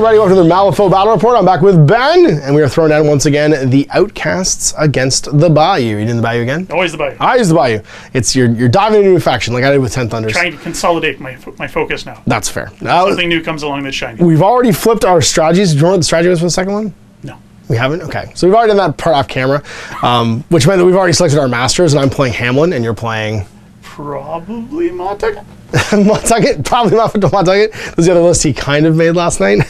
everybody, welcome to the Malifaux Battle Report. I'm back with Ben, and we are throwing down once again the Outcasts against the Bayou. You doing the Bayou again? Always the Bayou. Always the Bayou. It's you're diving into a new faction like I did with 10 Thunders. Trying to consolidate my focus now. That's fair. Now, something new comes along that's shiny. We've already flipped our strategies. Do you remember what the strategy was for the second one? No. We haven't? Okay. So we've already done that part off camera, which meant that we've already selected our masters, and I'm playing Hamelin, and you're playing... Probably Ma Tucket. Ma Tucket, probably not for Ma Tucket. There's the other list he kind of made last night.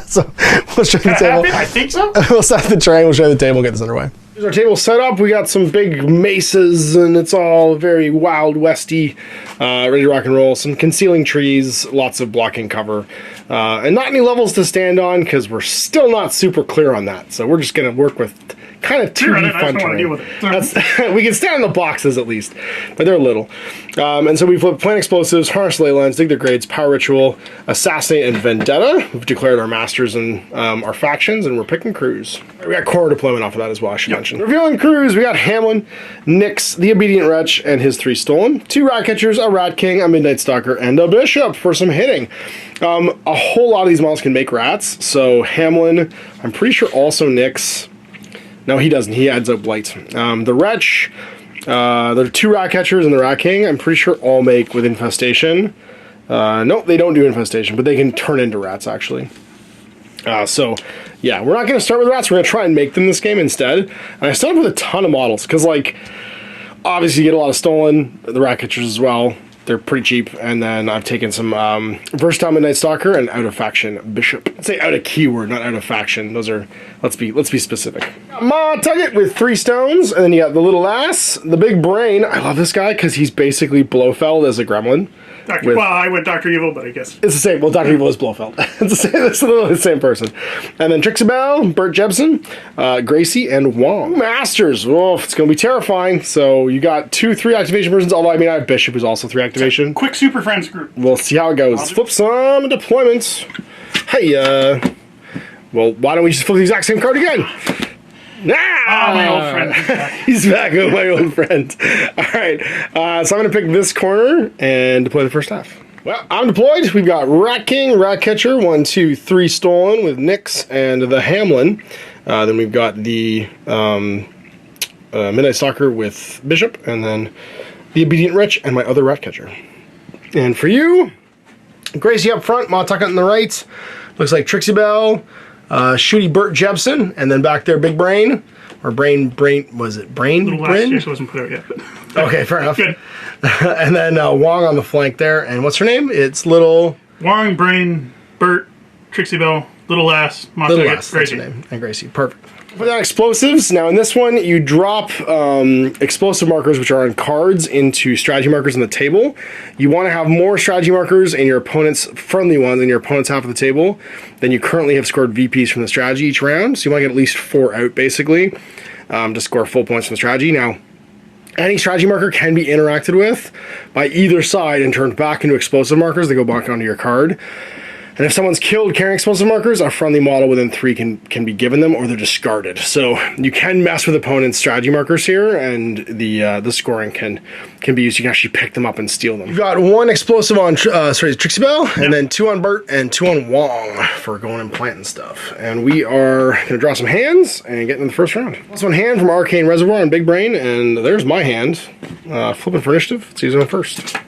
So we'll show you the table. I think so. We'll set the terrain, we'll show you the table, get this underway. Here's our table set up. We got some big mesas, and it's all very wild westy, ready to rock and roll. Some concealing trees, lots of blocking cover, and not any levels to stand on because we're still not super clear on that. So we're just going to work with kind of 2D fun terrain. We can stand on the boxes at least, but they're little. And so we've plant explosives, harness ley lines, dig their grades, power ritual, assassinate, and vendetta. We've declared our masters and our factions, and we're picking crews. We got core deployment off of that as well, I should mention. Revealing crews, we got Hamelin, Nyx, the Obedient Wretch, and his 3 stolen, 2 rat catchers, a rat king, a midnight stalker, and a bishop for some hitting. A whole lot of these models can make rats, so Hamelin, I'm pretty sure also Nyx. No, he doesn't. He adds up blight. The Wretch, there are 2 rat catchers and the Rat King. I'm pretty sure all make with infestation. Nope, they don't do infestation, but they can turn into rats, actually. So, yeah, we're not going to start with rats. We're going to try and make them this game instead. And I started with a ton of models, because, like, obviously you get a lot of stolen, the rat catchers as well. They're pretty cheap, and then I've taken some versatile Midnight Stalker and out of faction Bishop. I'd say out of keyword, not out of faction. Those are let's be specific. Ma Tucket with 3 stones, and then you got the little ass, the big brain. I love this guy because he's basically Blofeld as a gremlin. Well, I went Dr. Evil, but I guess it's the same. Well, Dr. Evil is Blofeld. It's literally the same person. And then Trixie Belle, Bert Jebsen, Gracie, and Wong. Masters. Oh, it's going to be terrifying. So you got 2 3 activation versions. Although I mean, I have Bishop, who's also 3 activation. Quick Super Friends group. We'll see how it goes. Flip some deployments. Hey, well, why don't we just flip the exact same card again? Ah, my old friend. He's back with my old friend. All right, so I'm going to pick this corner and deploy the first half. Well, I'm deployed. We've got Rat King, Rat Catcher, 1, 2, 3 stolen with Nyx and the Hamelin. Then we've got the Midnight Stalker with Bishop, and then the Obedient Wretch and my other Rat Catcher. And for you, Gracie up front, Ma Tucket on the right. Looks like Trixie Belle. Shooty Bert Jebsen, and then back there, Big Brain, or Brain, was it Brain? Little last year, so wasn't clear yet. Okay, fair enough. Good. And then Wong on the flank there, and what's her name? It's Little... Wong, Brain, Bert, Trixie Belle, Little Ass, Ma Tucket, Gracie. That's her name, and Gracie. Perfect. Put down explosives. Now in this one, you drop explosive markers, which are on cards, into strategy markers on the table. You want to have more strategy markers in your opponent's friendly ones in your opponent's half of the table than you currently have scored VPs from the strategy each round. So you want to get at least 4 out, basically, to score full points from the strategy. Now, any strategy marker can be interacted with by either side and turned back into explosive markers. They go back onto your card. And if someone's killed carrying explosive markers, a friendly model within 3 can be given them, or they're discarded. So you can mess with opponent's strategy markers here, and the scoring can be used. You can actually pick them up and steal them. You've got 1 explosive on Trixie Belle, and then 2 on Bert and 2 on Wong for going and planting stuff. And we are going to draw some hands and get into the first round. Plus 1 hand from Arcane Reservoir and Big Brain, and there's my hand. Flipping for initiative. Let's use it on first.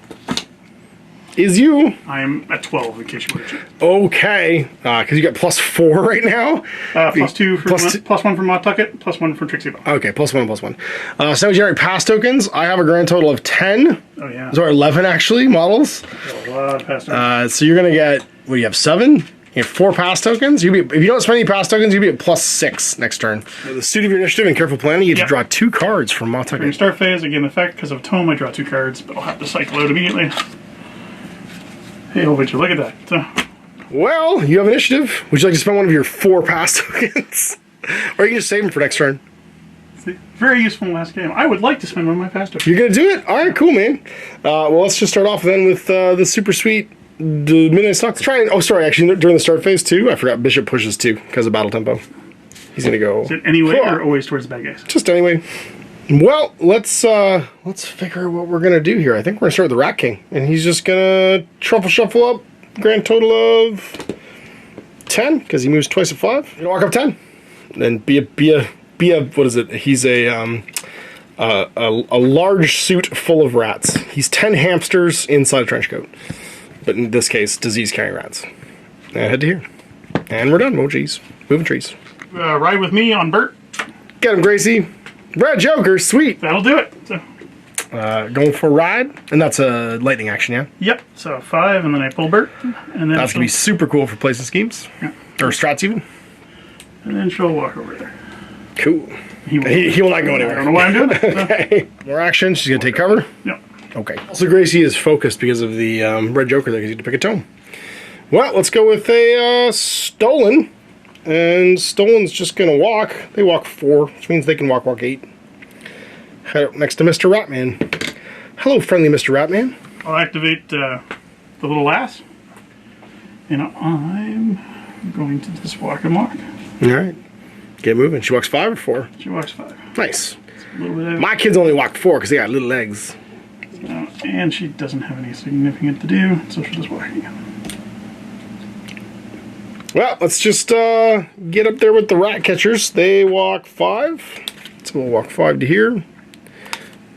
Is you. I am at 12, in case you wanted to. Okay, because you got +4 right now. +2 for +1 from Ma Tucket, +1 from Trixie Belle. Okay, +1 and +1. So we generate pass tokens. I have a grand total of 10. Oh yeah. So 11 actually models. A lot of pass tokens. So you're gonna get, what do you have, 7? You have 4 pass tokens. If you don't spend any pass tokens, you'll be at +6 next turn. With the suit of your initiative and careful planning, you get to draw 2 cards from Ma Tucket. During start phase, I gain effect because of tome. I draw 2 cards, but I'll have to cycle out immediately. Hey, Ovinger, look at that. Well, you have initiative. Would you like to spend one of your 4 pass tokens? Or you can just save them for next turn. See, very useful last game. I would like to spend one of my pass tokens. You're going to do it? Alright, cool, man. Well, let's just start off then with the super sweet Midnight Stalker. Let's try and... Oh, sorry, actually, during the start phase, too, I forgot Bishop pushes 2 because of battle tempo. He's going to go... Is it anyway or always towards the bad guys? Just anyway. Well, let's figure out what we're gonna do here. I think we're gonna start with the Rat King, and he's just gonna truffle shuffle up. Grand total of 10 because he moves twice at 5. You're gonna walk up 10. Then be a what is it? He's a large suit full of rats. He's 10 hamsters inside a trench coat. But in this case, disease-carrying rats. And head to here. And we're done. Oh, geez. Moving trees. Ride with me on Bert. Get him, Gracie. Red Joker, sweet. That'll do it. So, going for a ride. And that's a lightning action, yeah? yep. So 5, and then I pull Bert. And then That's going to be super cool for placing schemes. Yeah. Or strats, even. And then she'll walk over there. Cool. He will not go anywhere. I don't know why I'm doing it. Okay. More action. She's going to take cover. Yep. Okay. Also, Gracie is focused because of the Red Joker there because you get to pick a tome. Well, let's go with a Stolen. And Stolen's just going to walk. They walk 4, which means they can walk 8. Head up next to Mr. Ratman. Hello, friendly Mr. Ratman. I'll activate the little lass. And I'm going to just walk and walk. All right. Get moving. She walks 5 or 4? She walks 5. Nice. A little bit of My kids only walk 4 because they got little legs. and she doesn't have any significant to do, so she'll just walk again. Well, let's just get up there with the rat catchers. They walk 5. So we'll walk 5 to here.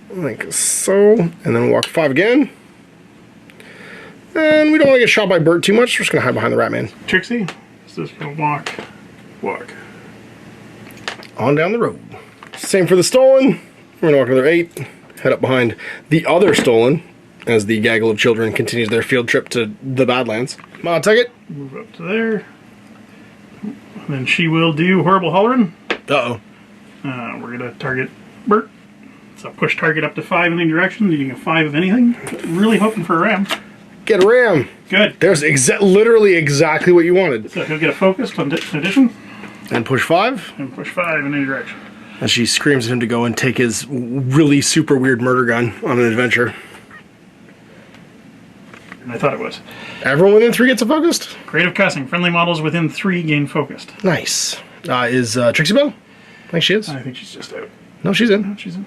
Like so. And then we'll walk 5 again. And we don't want to get shot by Bert too much. We're just going to hide behind the Ratman. Trixie is just going to walk. On down the road. Same for the Stolen. We're going to walk another 8. Head up behind the other Stolen as the gaggle of children continues their field trip to the Badlands. Ma Tucket. Move up to there. And then she will do Horrible Hollering. Uh-oh. We're going to target Bert. So push target up to 5 in any direction, needing a 5 of anything. Really hoping for a ram. Get a ram. Good. There's literally exactly what you wanted. So he'll get a focused on addition. And push 5. And push 5 in any direction. And she screams at him to go and take his really super weird murder gun on an adventure. And I thought it was. Everyone within 3 gets a focused? Creative Cussing. Friendly models within 3 gain focused. Nice. Is Trixie Belle? I think she is. I think she's just out. No, she's in. No, she's in.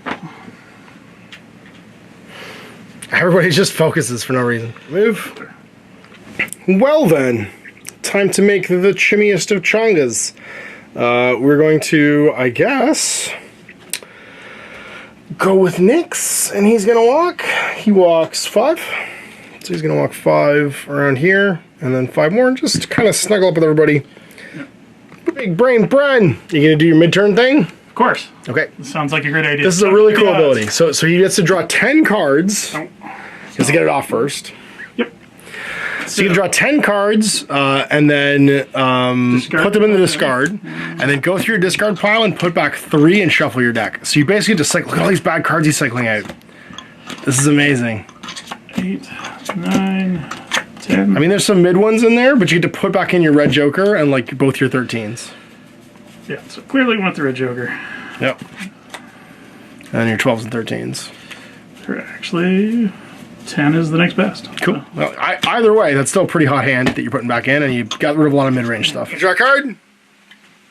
Everybody just focuses for no reason. Move. Well then, time to make the chimmiest of chongas. We're going to, I guess, go with Nyx, and he's going to walk. He walks 5. So he's going to walk 5 around here, and then 5 more, and just kind of snuggle up with everybody. Yep. Big brain, Bren. You going to do your midturn thing? Of course. Okay. This sounds like a great idea. This is a really cool ability. So he gets to draw 10 cards. Oh. He has to get it off first. Yep. So you can draw 10 cards and then put them in the discard, and then go through your discard pile and put back 3 and shuffle your deck. So you basically just like, look at all these bad cards he's cycling out. This is amazing. 8, 9, 10. I mean, there's some mid ones in there, but you get to put back in your red joker and like both your 13s. Yeah, so clearly we want the red joker. Yep. And your 12s and 13s. Actually, 10 is the next best. Cool. Well, either way, that's still a pretty hot hand that you're putting back in, and you got rid of a lot of mid-range stuff. Draw a card.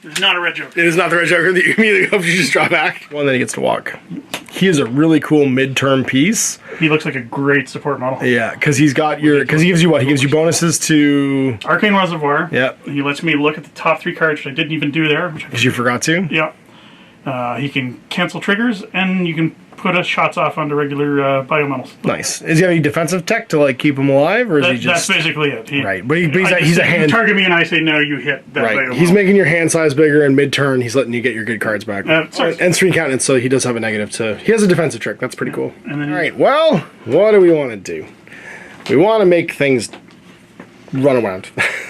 It's not a red joker. It is not the red joker that you immediately hope you just draw back. Well, then he gets to walk. He is a really cool mid-term piece. He looks like a great support model. Yeah, because he's got your... Because he gives you what? He gives you bonuses to... Arcane Reservoir. Yep. He lets me look at the top 3 cards, which I didn't even do there. Because you forgot to? Yeah. He can cancel triggers, and you can put shots off onto regular Bayou models. Nice. Is he have any defensive tech to like keep him alive, or is he just... That's basically it. Right, but he's a hand... You target me and I say, no, you hit that Bayou He's model. making your hand size bigger, and mid-turn he's letting you get your good cards back. And screen countenance, so he does have a negative to... He has a defensive trick. That's pretty cool. And then Alright, well, what do we want to do? We want to make things run around.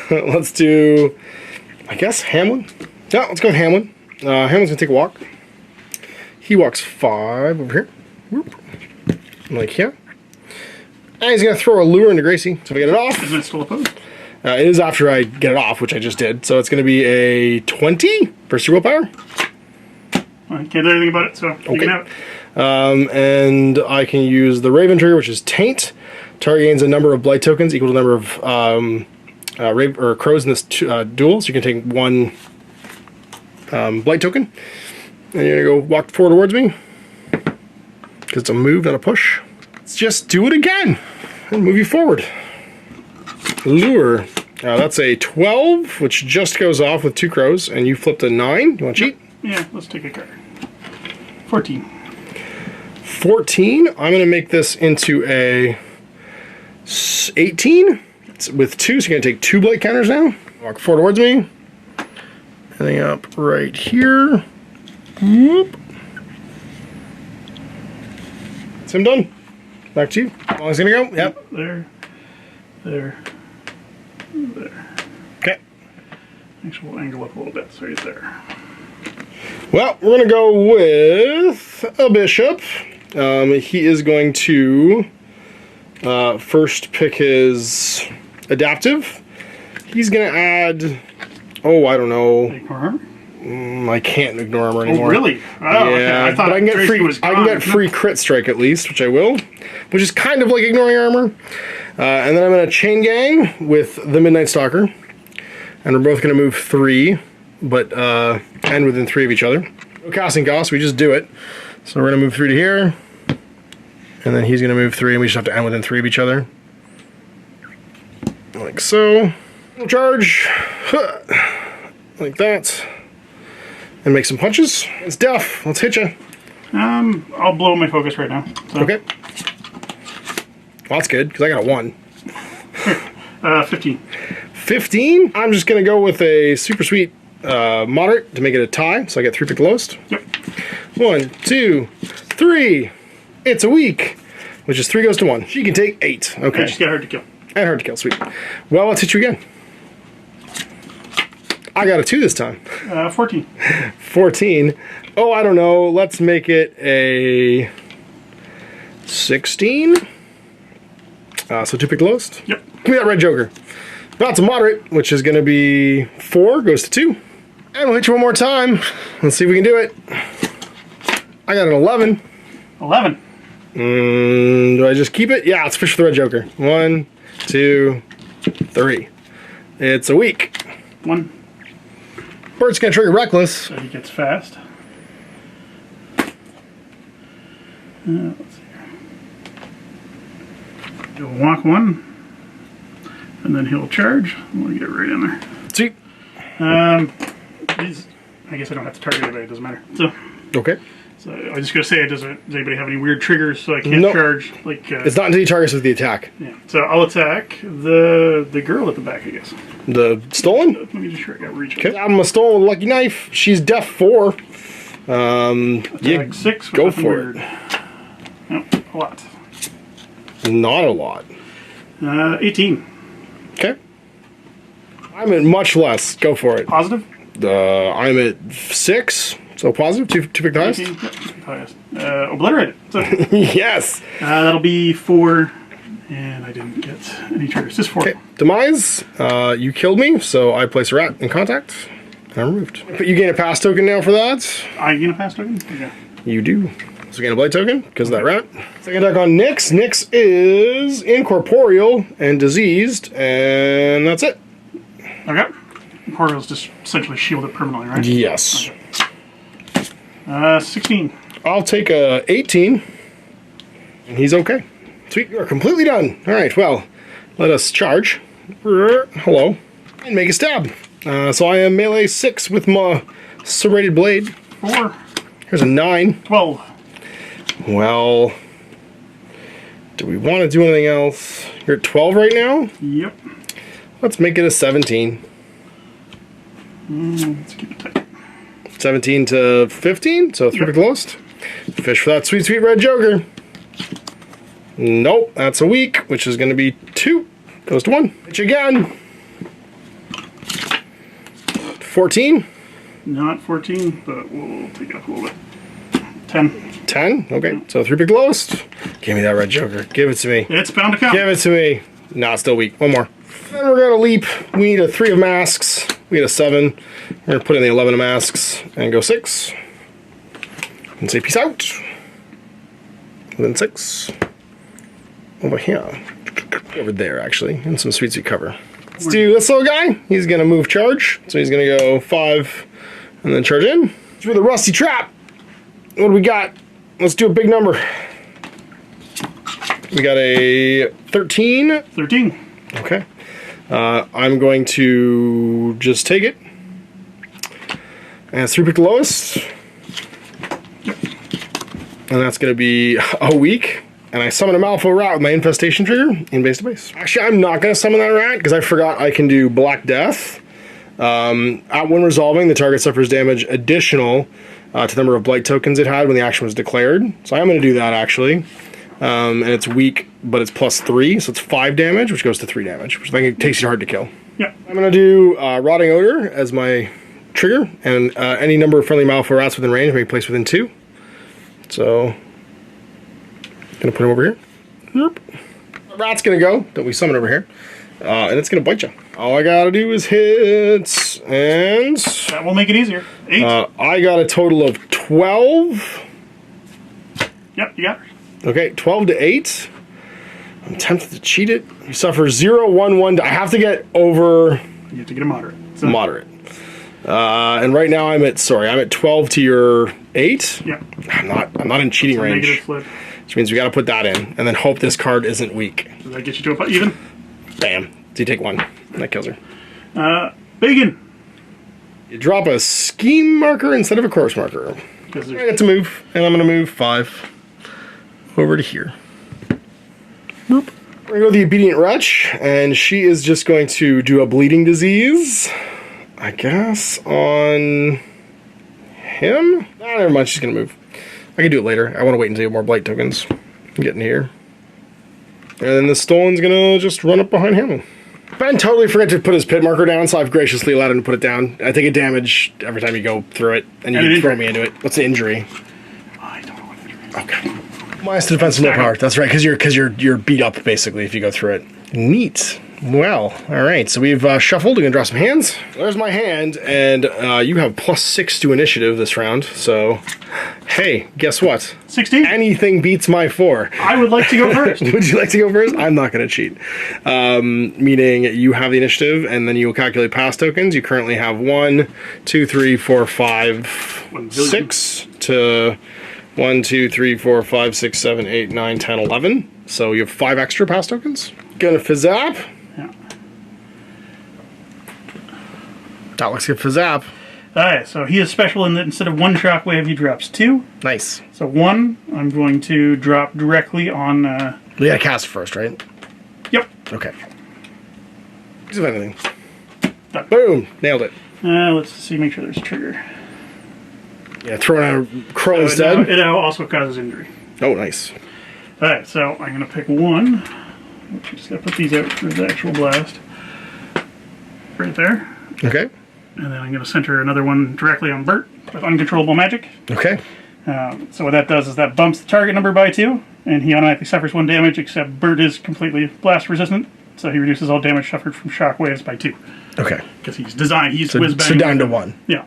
Let's do... I guess Hamelin? Yeah, let's go with Hamelin. Hamelin's going to take a walk. He walks 5 over here. Whoop. Like here. And he's going to throw a lure into Gracie. So if I get it off... Isn't it still opposed? it is after I get it off, which I just did. So it's going to be a 20 for super willpower. I can't do anything about it, so you can have it. And I can use the Raven trigger, which is Taint. Target gains a number of blight tokens equal to the number of crows in this duel. So you can take 1 blight token. And you're going to go walk 4 towards me. Because it's a move, not a push. Let's just do it again. And move you forward. Lure. That's a 12, which just goes off with 2 crows, and you flipped a 9. You want to cheat? Yeah, let's take a card. 14. 14. I'm going to make this into a 18 with 2, so you're going to take 2 blight counters now. Walk 4 towards me. Heading up right here. Whoop. So I'm done. Back to you. How long is it going to go? Yep. There. Okay. Actually, we'll angle up a little bit, so he's there. Well, we're going to go with a bishop. He is going to first pick his adaptive. He's going to add, I don't know. Ignore armor? I can't ignore armor anymore. Oh, really? Oh, yeah, okay. I thought but I can get free crit strike at least, which I will, which is kind of like ignoring armor. And then I'm going to chain gang with the Midnight Stalker, and we're both going to move 3, but end within 3 of each other. No casting cost, we just do it. So we're going to move 3 to here, and then he's going to move 3, and we just have to end within 3 of each other, like so. We'll charge like that. And make some punches. It's Def. Let's hit you. I'll blow my focus right now. So. Okay. Well, that's good, because I got a 1. 15. 15? I'm just going to go with a super sweet moderate to make it a tie, so I get 3 pick the lowest. Yep. 1, 2, 3. It's a weak, which is 3 goes to 1. She can take 8. Okay. And she's got hard to kill. And hard to kill. Sweet. Well, let's hit you again. I got a 2 this time. 14. 14. Oh, I don't know. Let's make it a 16. So 2 pick the lowest. Yep. Give me that red joker. That's a moderate, which is going to be 4, goes to 2. And we'll hit you one more time. Let's see if we can do it. I got an 11. 11. Do I just keep it? Yeah, let's fish for the red joker. 1, 2, 3. It's a weak. 1. Bird's going to trigger reckless. So he gets fast. Let's see here. He'll walk 1. And then he'll charge. We'll get it right in there. Sweet. I guess I don't have to target anybody. It doesn't matter. So. Okay. So I was just gonna say, does anybody have any weird triggers so I can't charge? Like it's not until you target with the attack. Yeah. So I'll attack the girl at the back, I guess. The stolen? Let me just sure I got reach. Okay. I'm a stolen with a lucky knife. She's Def 4. Attack 6. Go for it. Nope, a lot. Not a lot. 18. Okay. I'm at much less. Go for it. Positive. I'm at 6. So positive, two pick the highest? Yep, highest. Obliterate it. So, yes! that'll be 4, and I didn't get any triggers. Just 4. Okay, demise. You killed me, so I place a rat in contact, and I'm removed. But you gain a pass token now for that. I gain a pass token? Okay. You do. So you gain a blight token, because of that rat. Second attack on Nyx. Nyx is incorporeal and diseased, and that's it. Okay. Incorporeal's just essentially shielded permanently, right? Yes. Okay. 16. I'll take a 18, and he's okay. Sweet, you are completely done. All right, well, let us charge. Hello. And make a stab. So I am melee 6 with my serrated blade. 4. Here's a 9. 12. Well, do we want to do anything else? You're at 12 right now? Yep. Let's make it a 17. Let's keep it tight. 17 to 15, so 3 pick the lowest. Fish for that sweet, sweet red joker. Nope, that's a weak, which is going to be 2. Goes to 1. Hit you again. 14. Not 14, but we'll take it up a little bit. 10. 10? Okay, so 3 pick the lowest. Give me that red joker. Give it to me. It's bound to come. Give it to me. Nah, still weak. One more. Then we're going to leap. We need a 3 of masks. We get a 7. We're going to put in the 11 of masks and go 6. And say peace out. And then 6. Over here. Over there, actually. And some sweet, sweet cover. Let's do this little guy. He's going to move charge. So he's going to go 5 and then charge in. Through the rusty trap. What do we got? Let's do a big number. We got a 13. 13. Okay. I'm going to just take it. And it's 3 pick the lowest. And that's going to be a week. And I summon a Malifaux rat with my infestation trigger in base to base. Actually, I'm not going to summon that rat because I forgot I can do Black Death. When resolving, the target suffers damage additional to the number of blight tokens it had when the action was declared. So I'm going to do that actually. And it's weak, but it's +3, so it's 5 damage, which goes to 3 damage, which I think it takes you hard to kill. Yeah. I'm going to do Rotting Odor as my trigger, and any number of friendly Malifaux rats within range may be placed within 2. So, gonna put him over here. Yep. The rat's gonna go that we summon over here, and it's gonna bite you. All I gotta do is hit, and that will make it easier. 8. I got a total of 12. Yep, you got it. Okay, 12 to 8. I'm tempted to cheat it. You suffer 0, 1, 1. I have to get over. You have to get a moderate. So. Moderate. And right now I'm at 12 to your 8. Yeah. I'm not in cheating range. Negative flip. Which means we got to put that in, and then hope this card isn't weak. Does that get you to a even? Bam. So you take 1. That kills her. Bacon. You drop a scheme marker instead of a course marker. I get to move, and I'm going to move 5 over to here. Boop. We're going to go the Obedient Wretch, and she is just going to do a Bleeding Disease, I guess, on him? Nah, never mind, she's going to move. I can do it later. I want to wait until you have more blight tokens. Get in here. And then the Stolen's going to just run up behind Hamelin. Ben totally forgot to put his pit marker down, so I've graciously allowed him to put it down. I take a damage every time you go through it, and you throw me into it. What's the injury? I don't know what injury is. Okay. Minus the defense and no power. That's right, because you're beat up, basically, if you go through it. Neat. Well, all right, so we've shuffled. We're going to draw some hands. There's my hand, and you have +6 to initiative this round, so hey, guess what? 16? Anything beats my 4. I would like to go first. Would you like to go first? I'm not going to cheat. Meaning you have the initiative, and then you will calculate pass tokens. You currently have 1, 2, 3, 4, 5, 6 to 1, 2, 3, 4, 5, 6, 7, 8, 9, 10, 11. So you have 5 extra pass tokens. Gonna Fizzap. Yeah. That looks good for Zap. Alright, so he is special in that instead of 1 shockwave, he drops 2. Nice. So 1, I'm going to drop directly on... We gotta cast first, right? Yep. Okay. Use of anything. Done. Boom! Nailed it. Let's see, make sure there's a trigger. Yeah, throw in a crow instead. It also causes injury. Oh, nice. Alright, so I'm going to pick 1. Just gotta put these out for the actual blast. Right there. Okay. And then I'm going to center another one directly on Bert with uncontrollable magic. Okay. So what that does is that bumps the target number by 2, and he automatically suffers 1 damage, except Bert is completely blast resistant, so he reduces all damage suffered from shockwaves by 2. Okay. Because he's whiz bang. So down to 1. Yeah.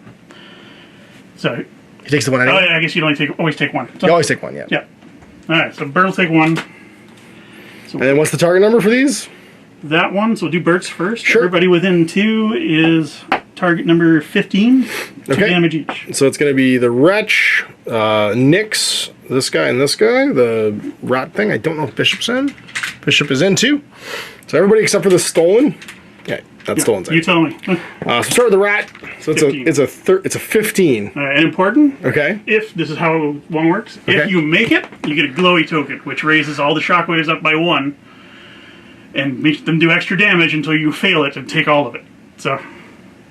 So He takes the 1 anyway? Oh, yeah, I guess you'd always take 1. So, you always take 1, yeah. Yeah. Alright, so Bert will take 1. So and then what's the target number for these? That one, so we'll do Bert's first. Sure. Everybody within 2 is target number 15. 2 damage each. So it's going to be the Wretch, Nyx, this guy and this guy, the rat thing. I don't know if Bishop's in. Bishop is in too. So everybody except for the Stolen. Yeah, that's Stolen's in. You tell me. So start with the rat. So it's a 15. And important. Okay. If this is how one works, okay. If you make it, you get a glowy token, which raises all the shockwaves up by 1, and makes them do extra damage until you fail it and take all of it. So.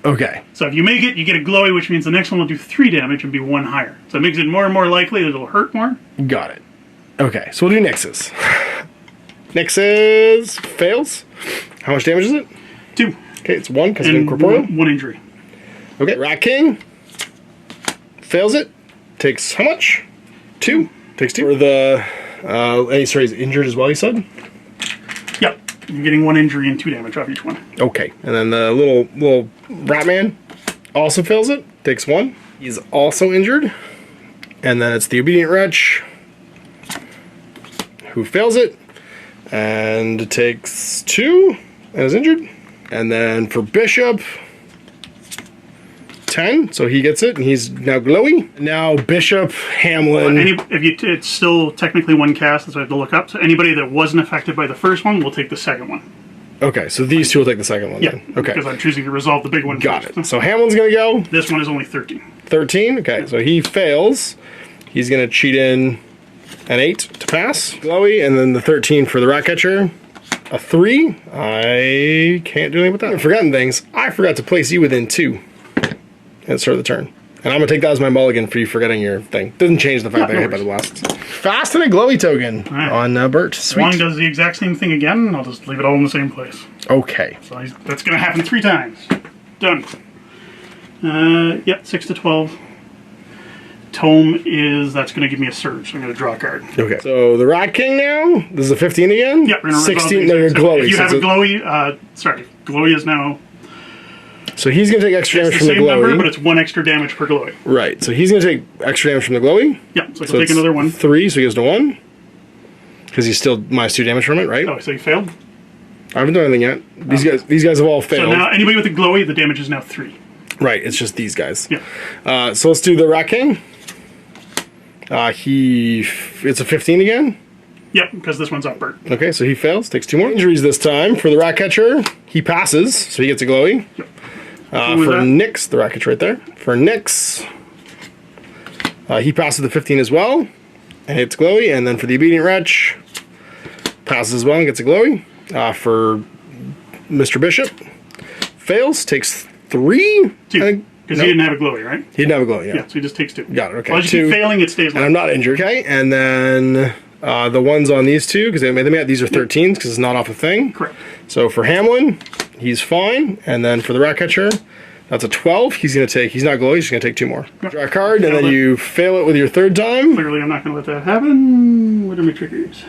Okay. So if you make it, you get a glowy, which means the next one will do 3 damage and be 1 higher. So it makes it more and more likely that it'll hurt more. Got it. Okay, so we'll do Nyx's. Nyx's fails. How much damage is it? 2. Okay, it's 1 because of incorporeal. 1 injury. Okay, Rat King fails it. Takes how much? 2. Takes 2. For the sorry, he's injured as well, you said? Yep. You're getting 1 injury and 2 damage off each one. Okay, and then the little rat man also fails it. Takes 1. He's also injured. And then it's the Obedient Wretch who fails it and takes 2 and is injured. And then for Bishop, 10, so he gets it, and he's now glowy. Now Bishop, Hamelin. It's still technically 1 cast, that's what I have to look up. So anybody that wasn't affected by the first one will take the second one. Okay, so these two will take the second one then. Okay. Because I'm choosing to resolve the big one Got first. it. So Hamelin's going to go. This one is only 13. 13? Okay, so he fails. He's going to cheat in an 8 to pass. Glowy, and then the 13 for the rat catcher. A 3. I can't do anything with that. I've forgotten things. I forgot to place you within 2 at the start of the turn. And I'm going to take that as my mulligan for you forgetting your thing. Doesn't change the fact that I hit by the blast. Fast and a glowy token on Bert. Sweet. Wong does the exact same thing again. I'll just leave it all in the same place. Okay. So that's going to happen 3 times. Done. Yep, 6 to 12. Tome is, that's going to give me a surge. So I'm going to draw a card. Okay. So the Rat King now. This is a 15 again? Yep. 16. No, you're glowy. If you have a glowy, sorry, glowy is now. So he's going to take extra damage from the glowy. It's the same number, but it's 1 extra damage per glowy. Right. So he's going to take extra damage from the glowy. Yep. So he'll take another 1. 3, so he goes to 1. Because he's still -2 damage from it, right? Oh, so you failed? I haven't done anything yet. These guys have all failed. So now anybody with a glowy, the damage is now 3. Right. It's just these guys. Yeah. So let's do the Rat King. It's a 15 again. Yep, because this one's upward. Okay, so he fails. Takes 2 more injuries this time. For the rat catcher, he passes, so he gets a glowy. Yep. For Nyx, the rat catcher right there. For Nyx, he passes the 15 as well, and hits glowy. And then for the obedient wretch, passes as well and gets a glowy. For Mr. Bishop, fails, takes 3. 2. Because he didn't have a glowy, right? He didn't have a glowy, yeah. Yeah, so he just takes 2. Got it, okay. Well, as you keep failing, it stays and I'm not injured. Okay, and then the ones on these two, because these are 13s, because it's not off a thing. Correct. So for Hamelin, he's fine. And then for the rat catcher, that's a 12. He's going to take, he's not glowy, he's going to take 2 more. Yep. Draw a card, and then you fail it with your 3rd time. Clearly, I'm not going to let that happen. What are my triggers?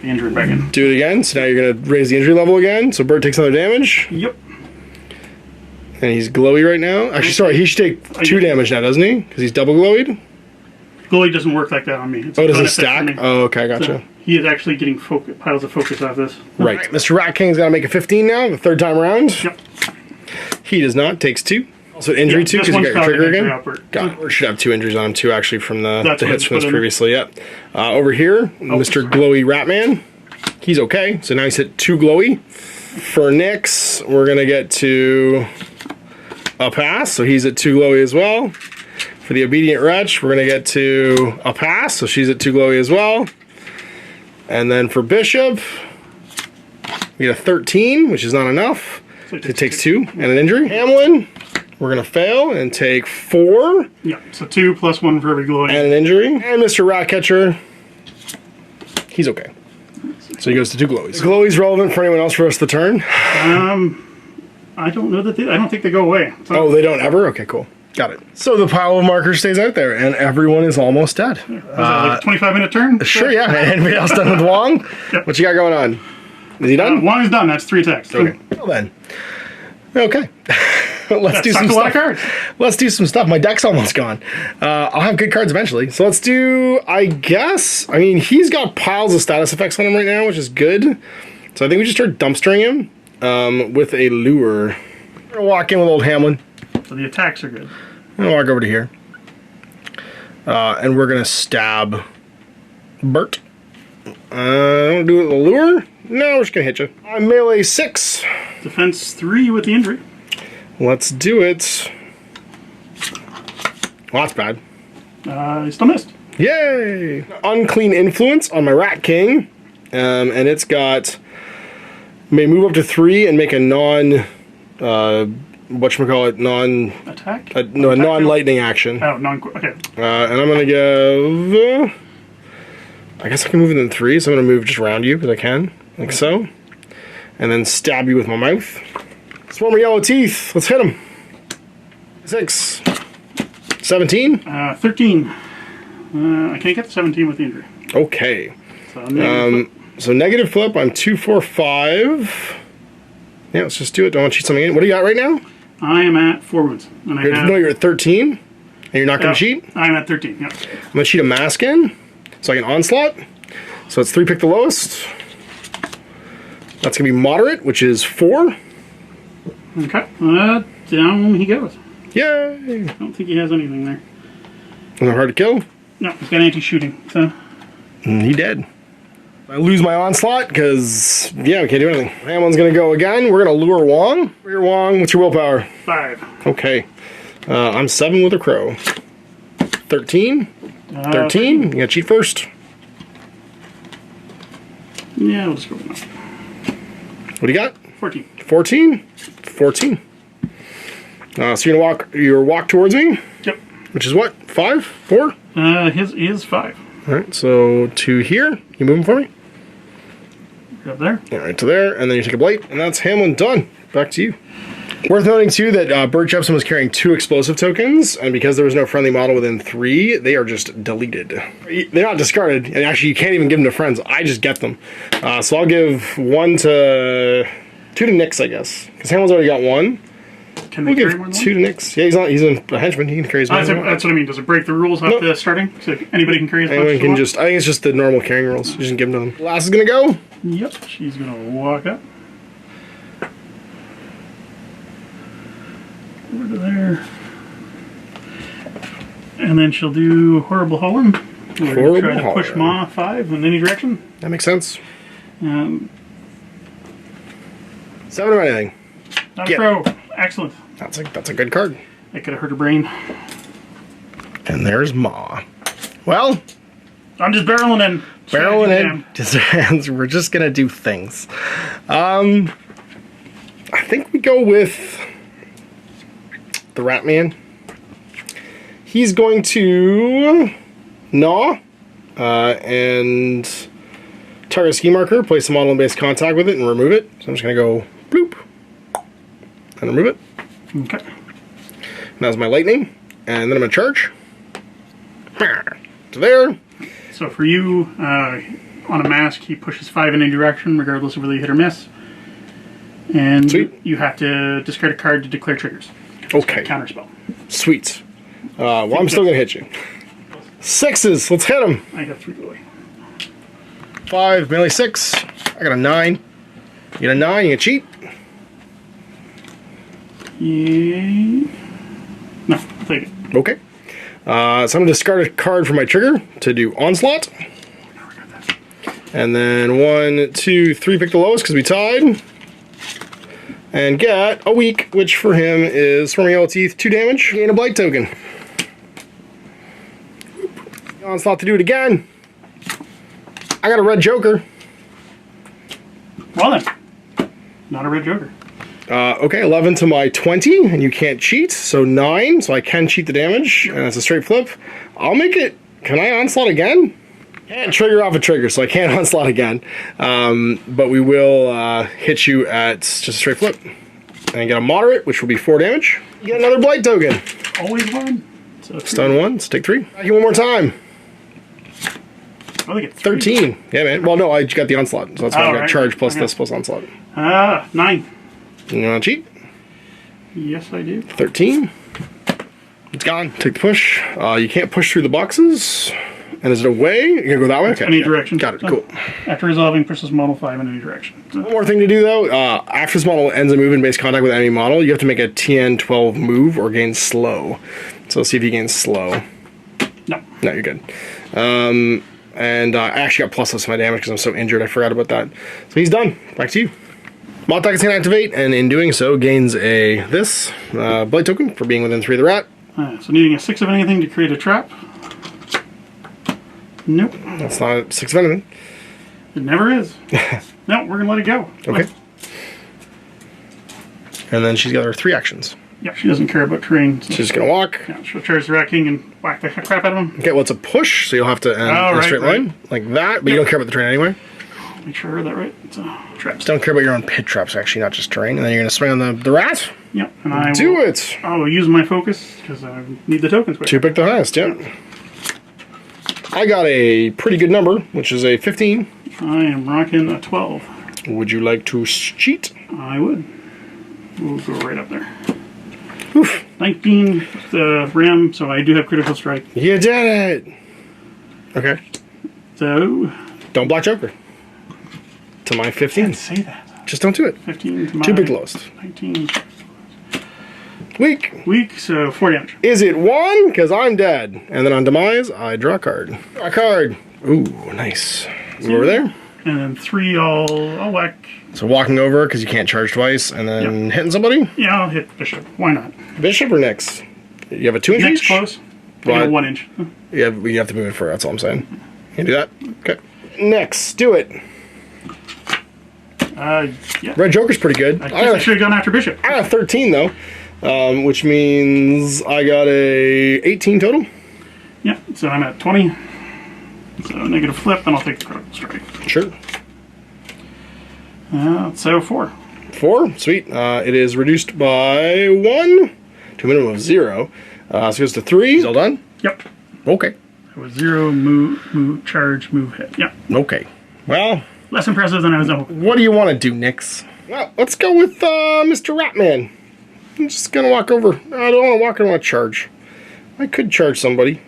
The injury back in. Do it again, so now you're going to raise the injury level again. So Bert takes another damage. Yep. And he's glowy right now. Actually, sorry, he should take 2 damage now, doesn't he? Because he's double glowied. Glowy doesn't work like that on me. It's does it stack? Oh, okay, gotcha. So he is actually getting piles of focus out of this. Right. Mr. Rat King's got to make a 15 now, the 3rd time around. Yep. He does not. Takes 2. Also injury 2 because you got your trigger again. Got it. Should have 2 injuries on him too, actually, from the hits from this previously. Yep. Over here, Mr. Glowy Ratman. He's okay. So now he's hit 2 glowy. For Nyx, we're gonna get to a pass. So he's at 2 glowy as well. For the obedient wretch, we're gonna get to a pass. So she's at 2 glowy as well. And then for Bishop, we get a 13, which is not enough. So it takes 2 and an injury. Hamelin, we're going to fail and take 4. Yeah, so 2 plus 1 for every glowy. And an injury. And Mr. Ratcatcher, he's okay. So he goes to 2 glowies. The glowy's relevant for anyone else for us to turn? I don't know that I don't think they go away. So oh, they don't ever? Okay, cool. Got it. So the pile of markers stays out there, and everyone is almost dead. Was that like a 25-minute turn? Sure, yeah. Anybody else done with Wong? Yep. What you got going on? Is he done? Wong is done. That's 3 attacks. Okay. Well then. Okay. Let's do some stuff. Cards. Let's do some stuff. My deck's almost gone. I'll have good cards eventually. So let's do, I mean, he's got piles of status effects on him right now, which is good. So I think we just start dumpstering him with a lure. We're going to walk in with old Hamelin. So the attacks are good. I'm going to walk over to here. And we're going to stab Bert. I want to do it with a lure? No, we're just going to hit you. I'm melee 6. Defense 3 with the injury. Let's do it. Well, that's bad. He still missed. Yay! Unclean influence on my Rat King. And it's got... May move up to 3 and make a whatchamacallit, attack? No, a non-lightning action. Oh, okay. And I'm going to give... I guess I can move within 3, so I'm going to move just around you, because I can. Like so. And then stab you with my mouth. Swarm of yellow teeth. Let's hit him. 6. 17? 13. I can't get the 17 with the injury. Okay. So negative flip. I'm 2, 4, 5. Yeah, let's just do it. Don't want to cheat something in. What do you got right now? I am at 4 wounds. And you're at 13? And you're not going to cheat? I'm at 13, yeah. I'm going to cheat a mask in. So I can onslaught. So it's 3, pick the lowest. That's going to be moderate, which is 4. Okay. Down he goes. Yay! I don't think he has anything there. Isn't it hard to kill? No, he's got anti-shooting, so... He dead. I lose my onslaught because, yeah, we can't do anything. Hamelin's going to go again. We're going to lure Wong. Your Wong, what's your willpower? 5. Okay. I'm 7 with a crow. 13? 13? You got to cheat first. Yeah, we'll just go with that. What do you got? 14. 14? 14. So you're going to walk towards me? Yep. Which is what? 5? 4? His is 5. Alright, so to here. You moving for me? Up there. Alright, to there, and then you take a blight, and that's Hamelin done. Back to you. Worth noting, too, that Bert Jepson was carrying 2 explosive tokens, and because there was no friendly model within 3, they are just deleted. They're not discarded, and actually you can't even give them to friends. I just get them. So I'll give 2 to Nyx, I guess. Because Hamelin's already got 1. Can they carry more than 2 to Nyx. Yeah, he's a henchman. He can carry his that's what I mean. Does it break the rules after starting? So anybody can carry his Anyone can just, I think it's just the normal carrying rules. You just give them to them. Lass is going to go. Yep, she's going to walk up. Over to there. And then she'll do Horrible Hauling. Horrible try to push Ma 5 in any direction. That makes sense. 7 or anything. Not a pro. Excellent. That's a good card. That could have hurt her brain. And there's Ma. Well, I'm just barreling in. We're just gonna do things. I think we go with the Rat Man. He's going to gnaw and target ski marker, place a model in base contact with it, and remove it. So I'm just gonna go bloop and remove it. Okay. And that's my lightning, and then I'm gonna charge. To there. So for you, on a mask, he pushes 5 in any direction, regardless of whether you hit or miss. And Sweet. You have to discard a card to declare triggers. Okay. Counterspell. Sweet. Well, I'm still gonna hit you. 6s. Let's hit him. I got 3 away. 5, melee 6. I got a 9. You get a 9, you get cheat. Yeah. No, I'll take it. Okay. So I'm going to discard a card for my trigger to do Onslaught. And then 1, 2, 3, pick the lowest because we tied. And get a weak, which for him is Swarming Yellow Teeth, 2 damage, gain a Blight token. Onslaught to do it again. I got a red Joker. Well then, not a red Joker. Okay, 11 to my 20, and you can't cheat, so 9, so I can cheat the damage, and it's a straight flip. I'll make it, can I onslaught again? Can't trigger off a trigger, so I can't onslaught again. But we will hit you at just a straight flip. And get a moderate, which will be 4 damage. You get another blight token. Always 1. So Stun 1, so take 3. Back you one more time. I think it's 3. 13. Yeah, man. Well, no, I got the onslaught, so that's why I got right. charge plus this plus onslaught. 9. You want to cheat? Yes, I do. 13. It's gone. Take the push. You can't push through the boxes. And is it away? You're going to go that way? Okay. Any direction. Got it. Cool. After resolving, pushes model 5 in any direction. So. One more thing to do, though. After this model ends a move in base contact with enemy model, you have to make a TN12 move or gain slow. So let's see if you gain slow. No. No, you're good. And I actually got pluses to my damage because I'm so injured. I forgot about that. So he's done. Back to you. Ma Tucket's going to activate, and in doing so, gains a Blight token for being within 3 of the rat. So needing a 6 of anything to create a trap. Nope. That's not 6 of anything. It never is. No, we're going to let it go. Okay. And then she's got her 3 actions. Yeah, she doesn't care about terrain. So She's just going to walk. yeah, she'll charge the Rat King and whack the crap out of him. Okay, well, it's a push, so you'll have to end in a straight line. Like that, but you don't care about the terrain anyway. Make sure I heard that right. It's traps. Don't care about your own pit traps, actually, not just terrain. And then you're going to swing on the rat. Yep, and I Do it! I will use my focus because I need the tokens. To pick the highest, yeah. I got a pretty good number, which is a 15. I am rocking a 12. Would you like to cheat? I would. We'll go right up there. Oof. 19 the ram, so I do have critical strike. You did it! Okay. So Don't block Joker. To my 15. can't say that. Just don't do it. 15 to my 2 big lowest. 19. Weak. So 4 damage. Is it 1? Because I'm dead. And then on demise, I draw a card. Draw a card. Ooh, nice. Move over there. And then 3 I'll whack. So walking over because you can't charge twice, and then hitting somebody? Yeah, I'll hit Bishop. Why not? Bishop or Nyx? You have a 2-inch Nyx reach? close. But 1 inch. you have to move it for, that's all I'm saying. You can do that? Okay. Nyx, do it. Yeah. Red Joker's pretty good. I guess I should have gone after Bishop. I got 13 though, which means I got a 18 total. Yeah, so I'm at 20. So negative flip, then I'll take the critical strike. Sure. So 4. 4, sweet. It is reduced by 1 to a minimum of 0. So it goes to 3. All done? Yep. Okay. It was 0, move, charge, move, hit. Yep. Okay. Well, less impressive than I was hoping. what do you want to do, Nyx? Well, let's go with Mr. Ratman. I'm just gonna walk over. I don't want to walk. I want to charge. I could charge somebody.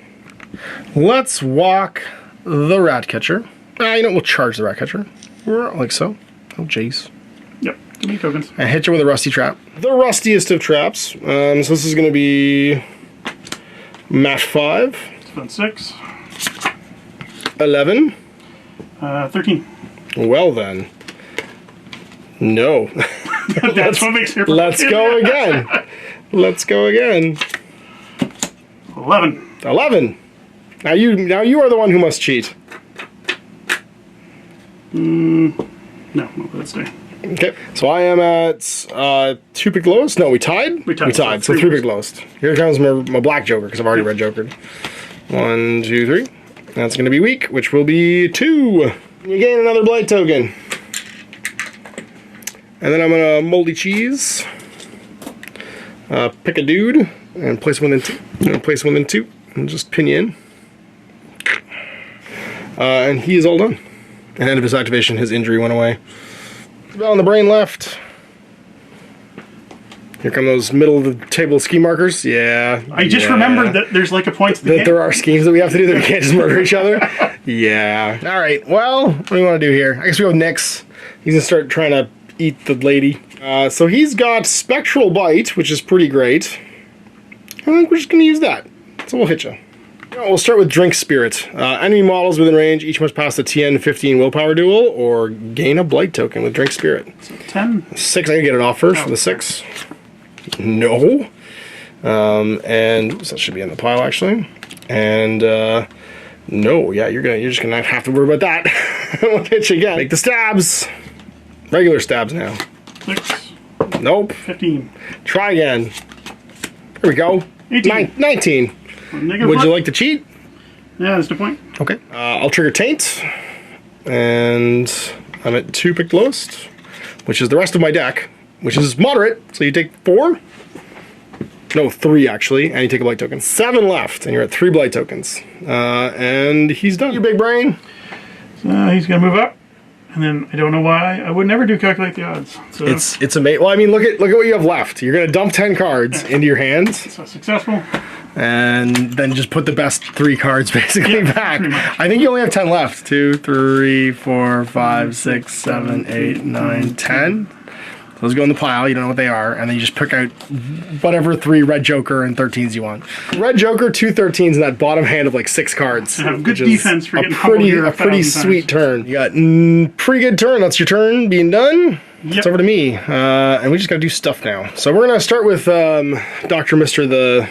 Let's walk the Ratcatcher. You know, we'll charge the Ratcatcher. Like so. Oh, jeez. Yep. Give me tokens. I hit you with a rusty trap. The rustiest of traps. So this is going to be match 5. Spend 6. 11. 13. Well then. No. That's what makes it. Let's go again. Let's go again. 11. 11. Now you are the one who must cheat. No, let's stay. Okay, so I am at 2 pick lowest. No, we tied? We tied. So 3 pick lowest. Here comes my black joker, because I've already red jokered. 1, 2, 3. That's going to be weak, which will be 2. You gain another blight token. And then I'm going to moldy cheese. Pick a dude and place one in 2. And place one in 2 and just pin you in. And he is all done. And end of his activation, his injury went away. Bell on the brain left. Here come those middle of the table ski markers. Yeah. I just remembered that there's like a point to the that game. there are schemes that we have to do that we can't just murder each other. Yeah. All right. Well, what do we want to do here? I guess we go with Nyx. He's gonna start trying to eat the lady. So he's got Spectral Bite, which is pretty great. I think we're just gonna use that. So we'll hit you. We'll start with Drink Spirit. Enemy models within range each must pass the TN 15 willpower duel or gain a blight token with Drink Spirit. So 10. 6, I can get it off first for the 6. No. And so that should be in the pile actually. And no, yeah, you're just gonna have to worry about that. We'll hit you again. Make the stabs. Regular stabs now. 6. Nope. 15. Try again. There we go. 18. 19. Would you like to cheat? Yeah, that's the point. Okay. I'll trigger Taint. And I'm at 2 picked lowest, which is the rest of my deck, which is moderate. So you take 4. No, 3 actually, and you take a blight token. 7 left, and you're at 3 blight tokens. And he's done. You big brain. So he's gonna move up, and then I don't know why I would never do calculate the odds. So It's amazing. Well, I mean, look at what you have left. You're gonna dump 10 cards into your hands. so successful. And then just put the best 3 cards basically back. I think you only have 10 left. 2, 3, 4, 5, 6, 7, 8, 9, 10. Those go in the pile, you don't know what they are, and then you just pick out whatever 3 red joker and 13s you want. Red joker, 2 13s in that bottom hand of like 6 cards. Have good defense for getting a pretty sweet turn. You got pretty good turn. That's your turn being done. Yep. It's over to me, and we just gotta do stuff now. So we're gonna start with Dr. Mr. the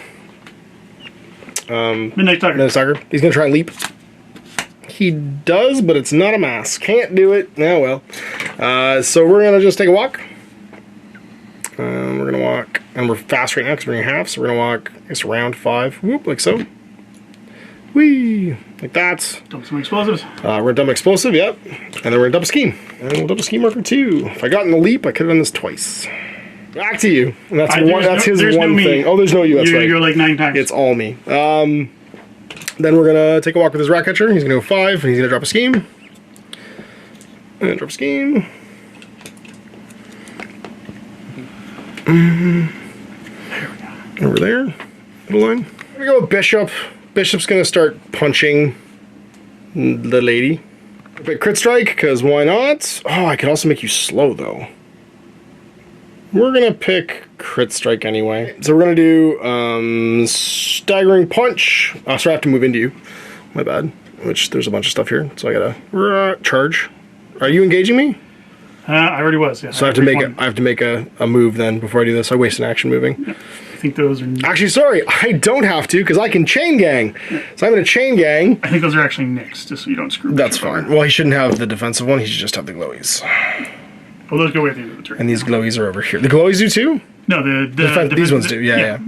Midnight Tucker. He's gonna try and leap. He does, but it's not a mask. Can't do it. Oh well. So we're gonna just take a walk. We're gonna walk, and we're fast right now because we're in half. So we're gonna walk, I guess, around 5. Whoop, like so. Whee, like that. Dump some explosives. We're gonna dump explosive, yep, and then we're gonna dump a scheme, and we'll dump a scheme marker too. If I got in the leap, I could have done this twice. Back to you. And that's one. That's his one thing. Oh, there's no you. That's right. You're like 9 times. It's all me. Then we're gonna take a walk with his Ratcatcher. He's gonna go 5, and he's gonna drop a scheme. And drop a scheme. Over there. Middle line. I'm gonna go with Bishop. Bishop's gonna start punching the lady. But crit strike, because why not? Oh, I could also make you slow though. We're gonna pick crit strike anyway. So we're gonna do staggering punch. So I have to move into you. My bad. Which there's a bunch of stuff here. So I gotta charge. Are you engaging me? I already was, yeah. So I have to make a move then before I do this. I waste an action moving. Yeah. I think those are... Actually, sorry, I don't have to because I can chain gang. Yeah. So I'm going to chain gang. I think those are actually next, just so you don't screw. That's fine. Well, he shouldn't have the defensive one. He should just have the glowies. Well, those go away at the end of the turn. And these glowies are over here. The glowies do too? No, these ones do. Yeah.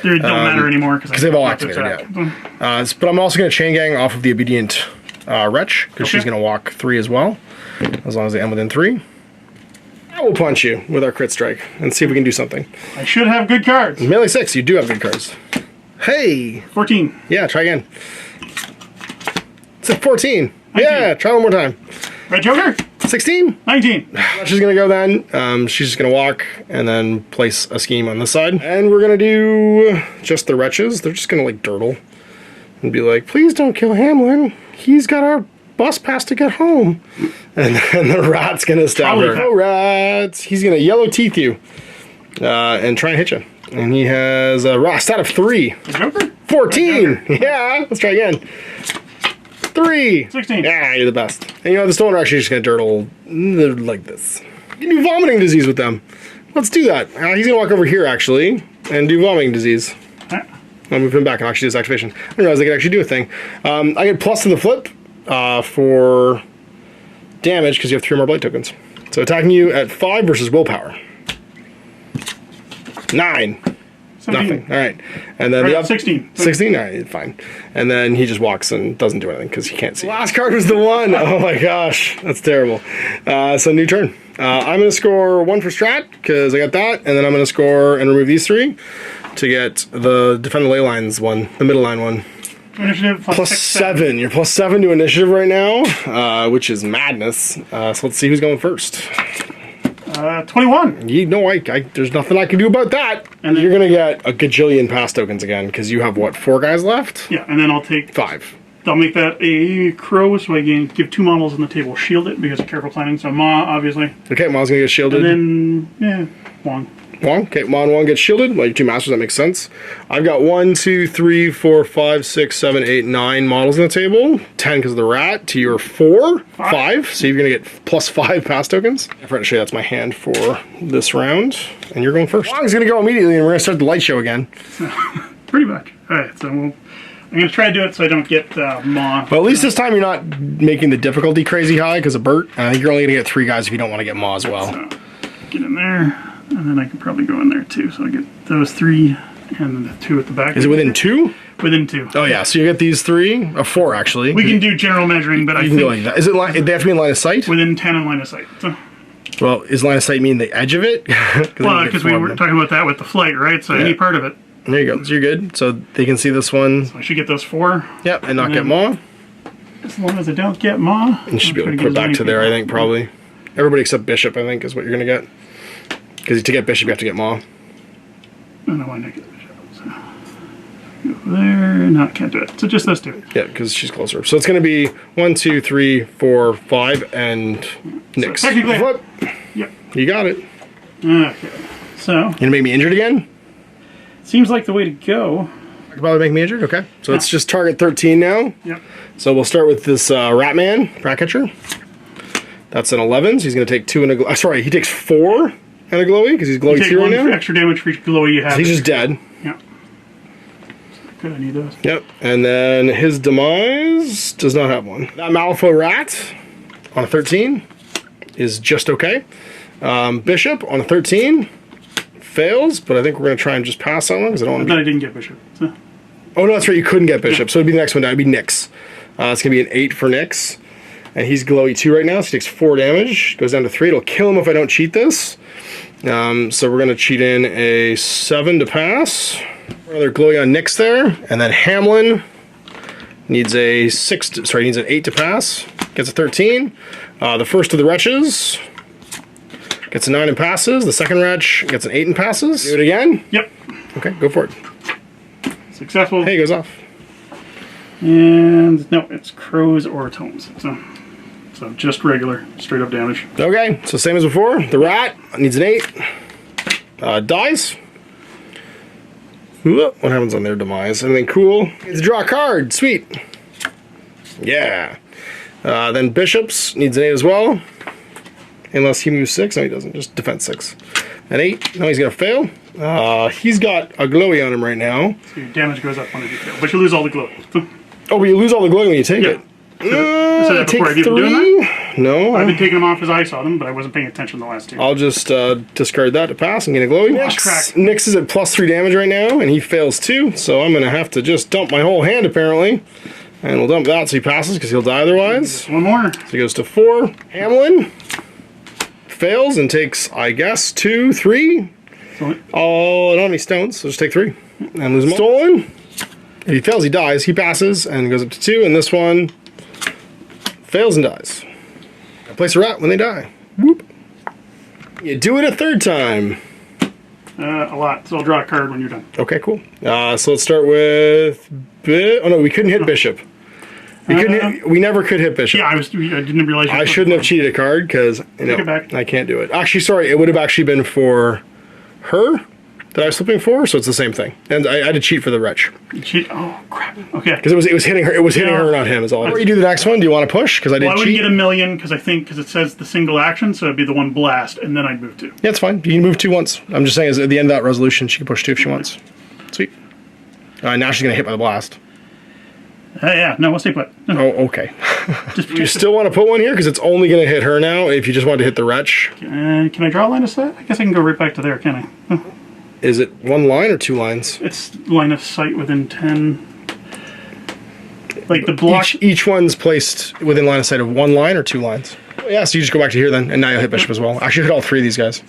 They don't matter anymore because they've all activated. Yeah. But I'm also going to chain gang off of the obedient wretch because she's going to walk 3 as well, as long as they end within 3. I will punch you with our crit strike and see if we can do something. I should have good cards. Melee 6, you do have good cards. Hey! 14. Yeah, try again. It's at 14. 19. Yeah, try one more time. Red Joker? 16? 19. She's gonna go then. She's just gonna walk and then place a scheme on this side. And we're gonna do just the wretches. They're just gonna like dirtle and be like, please don't kill Hamelin. He's got our bus pass to get home. And then the rat's gonna stab her. Oh, rats! He's gonna yellow teeth you and try and hit you. And he has a stat of 3. The Joker? 14! Yeah, let's try again. 3! 16. Yeah, you're the best. And you know, the stolen are actually just gonna dirtle like this. You can do vomiting disease with them. Let's do that. He's gonna walk over here actually and do vomiting disease. I'll move him back and actually do this activation. I didn't realize I could actually do a thing. I get plus to the flip for damage because you have 3 more blight tokens. So attacking you at 5 versus willpower. 9. 17. Nothing. All right. And then the other 16. 16? All right, fine. And then he just walks and doesn't do anything because he can't see. Last card was the 1. Oh my gosh. That's terrible. So new turn. I'm going to score 1 for strat because I got that. And then I'm going to score and remove these 3 to get the defend the ley lines one, the middle line one. Initiative plus 7. You're plus 7 to initiative right now, which is madness. So let's see who's going first. 21. You know, there's nothing I can do about that. And you're going to get a gajillion pass tokens again, because you have, what, 4 guys left? Yeah, and then I'll take... 5. I'll make that a crow, so I can give 2 models on the table. Shield it, because of careful planning. So Ma, obviously. Okay, Ma's going to get shielded. And then, yeah, Wong. Wong? Okay, Ma and Wong get shielded. Well, your 2 masters, that makes sense. I've got 1, 2, 3, 4, 5, 6, 7, 8, 9 models on the table. 10 because of the rat. To your 4. 5. So you're going to get plus 5 pass tokens. I forgot to show you that's my hand for this round. And you're going first. Wong's going to go immediately, and we're going to start the light show again. Pretty much. All right, so I'm going to try to do it so I don't get Ma. Well, at least this time you're not making the difficulty crazy high because of Bert. And I think you're only going to get 3 guys if you don't want to get Ma as well. So, get in there. And then I can probably go in there too. So I get those 3 and then the 2 at the back. Is it within 2? Within 2. Oh yeah, so you get these 3, 4 actually. We can do general measuring, but I think... Like that. Is it they have to be in line of sight? Within 10 in line of sight. So. Well, is line of sight mean the edge of it? Well, because we were talking about that with the flight, right? So any part of it. There you go, so you're good. So they can see this one. So I should get those 4. Yep, and not get Ma. As long as I don't get Ma. You should be able to put it back to there, I think, probably. Everybody except Bishop, I think, is what you're going to get. Because to get Bishop, you have to get Ma. I don't know why not get Bishop. So go over there. No, I can't do it. So just those 2. Yeah, because she's closer. So it's going to be 1, 2, 3, 4, 5, and Nyx. So technically, flip. Yep. You got it. Okay. So. You gonna make me injured again? Seems like the way to go. I could probably make me injured. Okay. So it's just target 13 now. Yep. So we'll start with this rat catcher. That's an 11. So he's going to take 2 and a sorry, he takes 4 and a glowy because he's glowy 2 right now. Extra damage for each glowy you have. So he's just dead. Yeah. Good, I need those. Yep. And then his demise does not have one. That Malifaux rat on a 13 is just okay. Bishop on a 13 fails, but I think we're going to try and just pass that one because I don't want to. No, I didn't get Bishop. So. Oh no, that's right. You couldn't get Bishop, so it'd be the next one down. It'd be Nyx. It's going to be an 8 for Nyx. And he's glowy 2 right now, so he takes 4 damage. Goes down to 3. It'll kill him if I don't cheat this. So we're going to cheat in a 7 to pass. Another glowy on Nyx there. And then Hamelin needs a 6. Sorry, needs an 8 to pass. Gets a 13. The first of the wretches gets a 9 and passes. The second wretch gets an 8 and passes. Do it again? Yep. Okay, go for it. Successful. Hey, he goes off. And no, it's crows or tomes. So just regular, straight up damage. Okay, so same as before. The rat needs an 8. Dies. What happens on their demise? Anything cool? It's draw a card. Sweet. Yeah. Then bishops needs an 8 as well. Unless he moves 6. No, he doesn't. Just defense 6. An 8. No, he's going to fail. He's got a glowy on him right now. So your damage goes up when you fail, but you lose all the glowy. Oh, but you lose all the glowy when you take it. That take before. 3? No. I've been taking them off as I saw them, but I wasn't paying attention the last 2. I'll just discard that to pass and get a glowy. Nyx is at +3 damage right now, and he fails 2, so I'm going to have to just dump my whole hand, apparently. And we'll dump that so he passes, because he'll die otherwise. Just one more. So he goes to 4. Hamelin fails and takes, I guess, 2, 3. Oh, I don't have any stones, so just take 3. And lose them all. Stolen. If he fails, he dies. He passes and goes up to 2, and this one fails and dies. I place a rat when they die. Whoop. You do it a 3rd time. A lot, so I'll draw a card when you're done. Okay, cool. So let's start with... Oh, no, we couldn't hit bishop. We never could hit bishop. Yeah, I didn't realize. I shouldn't have cheated a card because I can't do it. Actually, sorry, it would have actually been for her that I was flipping for, so it's the same thing. And I had to cheat for the wretch. Cheat? Oh crap! Okay. Because it was hitting her. It was hitting her, not him. Is all. Before you do the next one, do you want to push? Because I did cheat. I wouldn't get a million because it says the single action, so it'd be the one blast, and then I'd move 2. Yeah, it's fine. You can move 2 once. I'm just saying, at the end of that resolution, she can push 2 if she wants. Sweet. Now she's gonna hit by the blast. Yeah, no, we'll stay put. Oh, okay. Do you still want to put one here? Because it's only going to hit her now if you just want to hit the wretch. Can I draw a line of sight? I guess I can go right back to there, can I? Is it 1 line or 2 lines? It's line of sight within 10. Like the block. Each one's placed within line of sight of 1 line or 2 lines? Yeah, so you just go back to here then, and now you'll hit bishop as well. Actually, hit all 3 of these guys.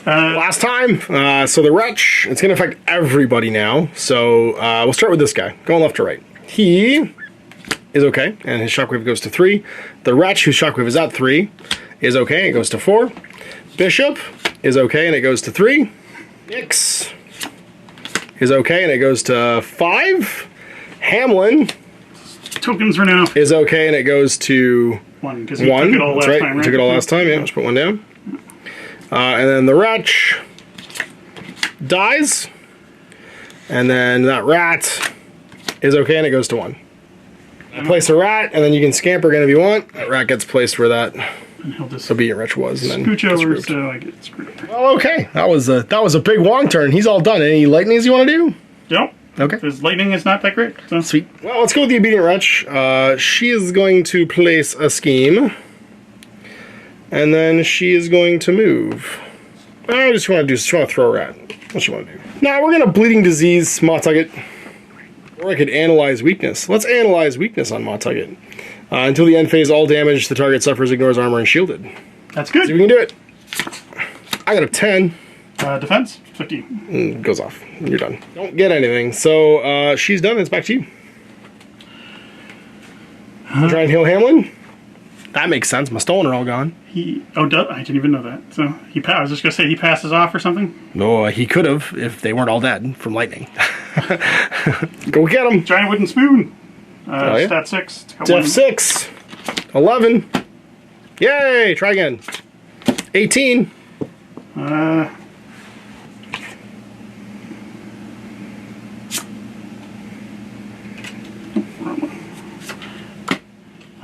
Last time, so the wretch, it's going to affect everybody now. So we'll start with this guy, going left to right. He is okay, and his shockwave goes to 3. The wretch, whose shockwave is at 3, is okay, it goes to 4. Bishop is okay, and it goes to 3. Nyx is okay, and it goes to 5. Hamelin tokens for now is okay, and it goes to 1. Because you took it all last time, right? Took it all last time, yeah. Let's put 1 down. And then the wretch dies, and then that rat is okay, and it goes to 1. Place a rat, and then you can scamper again if you want. That rat gets placed where that obedient wretch was, and then scooch over so I get screwed. Well, okay, that was a big long turn. He's all done. Any lightnings you want to do? Nope. Okay. Because lightning is not that great. So. Sweet. Well, let's go with the obedient wretch. She is going to place a scheme, and then she is going to move. I just want to throw a rat. What you want to do? Now we're gonna bleeding disease Ma Tucket. Or I could analyze weakness. Let's analyze weakness on Ma Tucket. Until the end phase, all damage the target suffers ignores armor and shielded. That's good. See if we can do it. I got a 10. Defense, 15. Goes off. You're done. Don't get anything. So she's done. It's back to you. Try and heal Hamelin. That makes sense. My stolen are all gone. I didn't even know that. So I was just gonna say he passes off or something. No, he could have if they weren't all dead from lightning. Go get him. Giant wooden spoon. Stat 6. Def 6. 11. Yay! Try again. 18.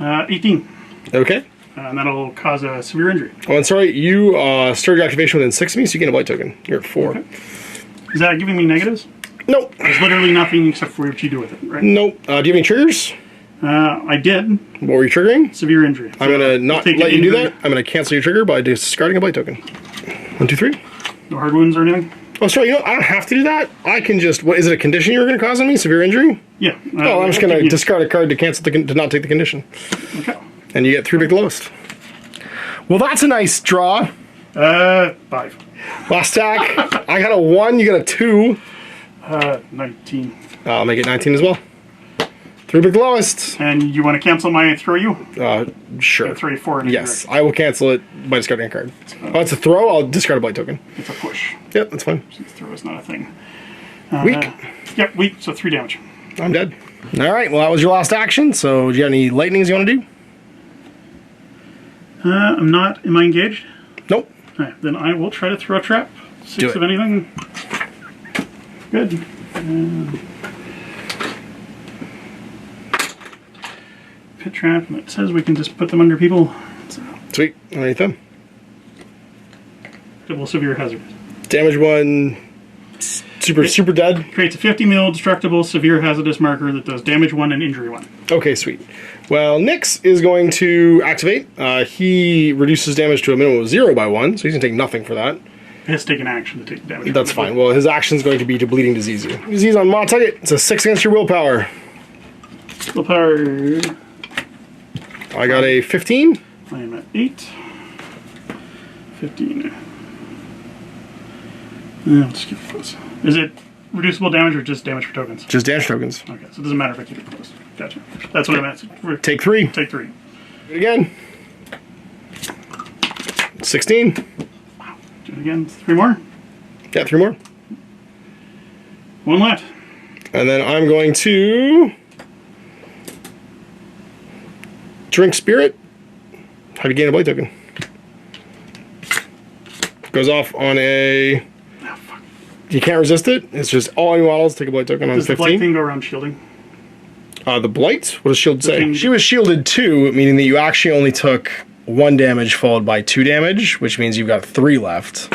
18. Okay. And that'll cause a severe injury. Oh, and sorry, you started your activation within 6 of me, so you get a blight token. You're at 4. Okay. Is that giving me negatives? Nope. There's literally nothing except for what you do with it, right? Nope. Do you have any triggers? I did. What were you triggering? Severe injury. I'm going to not let you do that. I'm going to cancel your trigger by discarding a blight token. 1, 2, 3. No hard wounds or anything? Oh, sorry, you know, I don't have to do that. I can just... What, is it a condition you were going to cause on me? Severe injury? Yeah. Oh, I'm just going to discard a card to cancel to not take the condition. Okay. And you get 3 big lowest. Well, that's a nice draw. 5. Last stack. I got a 1, you got a 2. 19. I'll make it 19 as well. 3 big lowest. And you want to cancel my throw you? Sure. 3, 4. Yes, I will cancel it by discarding a card. Oh, it's a throw? I'll discard a blight token. It's a push. Yep, that's fine. Since throw is not a thing. Weak. Yep, weak, so 3 damage. I'm dead. Alright, well that was your last action, so do you have any lightnings you want to do? I'm not. Am I engaged? Nope. Alright, then I will try to throw a trap. 6 of anything. Good. pit trap, and it says we can just put them under people. So, Sweet. Underneath them. double severe hazard. Damage 1. Super dead. Creates a 50 mil destructible severe hazardous marker that does damage 1 and injury 1. Okay, sweet. Well, Nyx is going to activate. He reduces damage to a minimum of 0 by 1, so he's going to take nothing for that. He has to take an action to take damage. That's fine. Well, his action is going to be to Bleeding Disease you. Disease on Ma Tucket. It's a 6 against your willpower. Willpower. I got a 15. I am at 8. 15. I'll just keep it close. Is it reducible damage or just damage for tokens? Just damage tokens. Okay, so it doesn't matter if I keep it close. Gotcha. That's what I meant. Take 3. Take 3. Do it again. 16. Wow. Do it again. 3 more. Yeah, 3 more. 1 left. And then I'm going to drink Spirit. Have you gained a Blight token? Goes off on a... Oh, fuck. You can't resist it. It's just all new models take a Blight token on 15. Does the Blight thing go around shielding? The Blight? What does Shield say? thing- She was shielded 2, meaning that you actually only took 1 damage followed by 2 damage, which means you've got 3 left.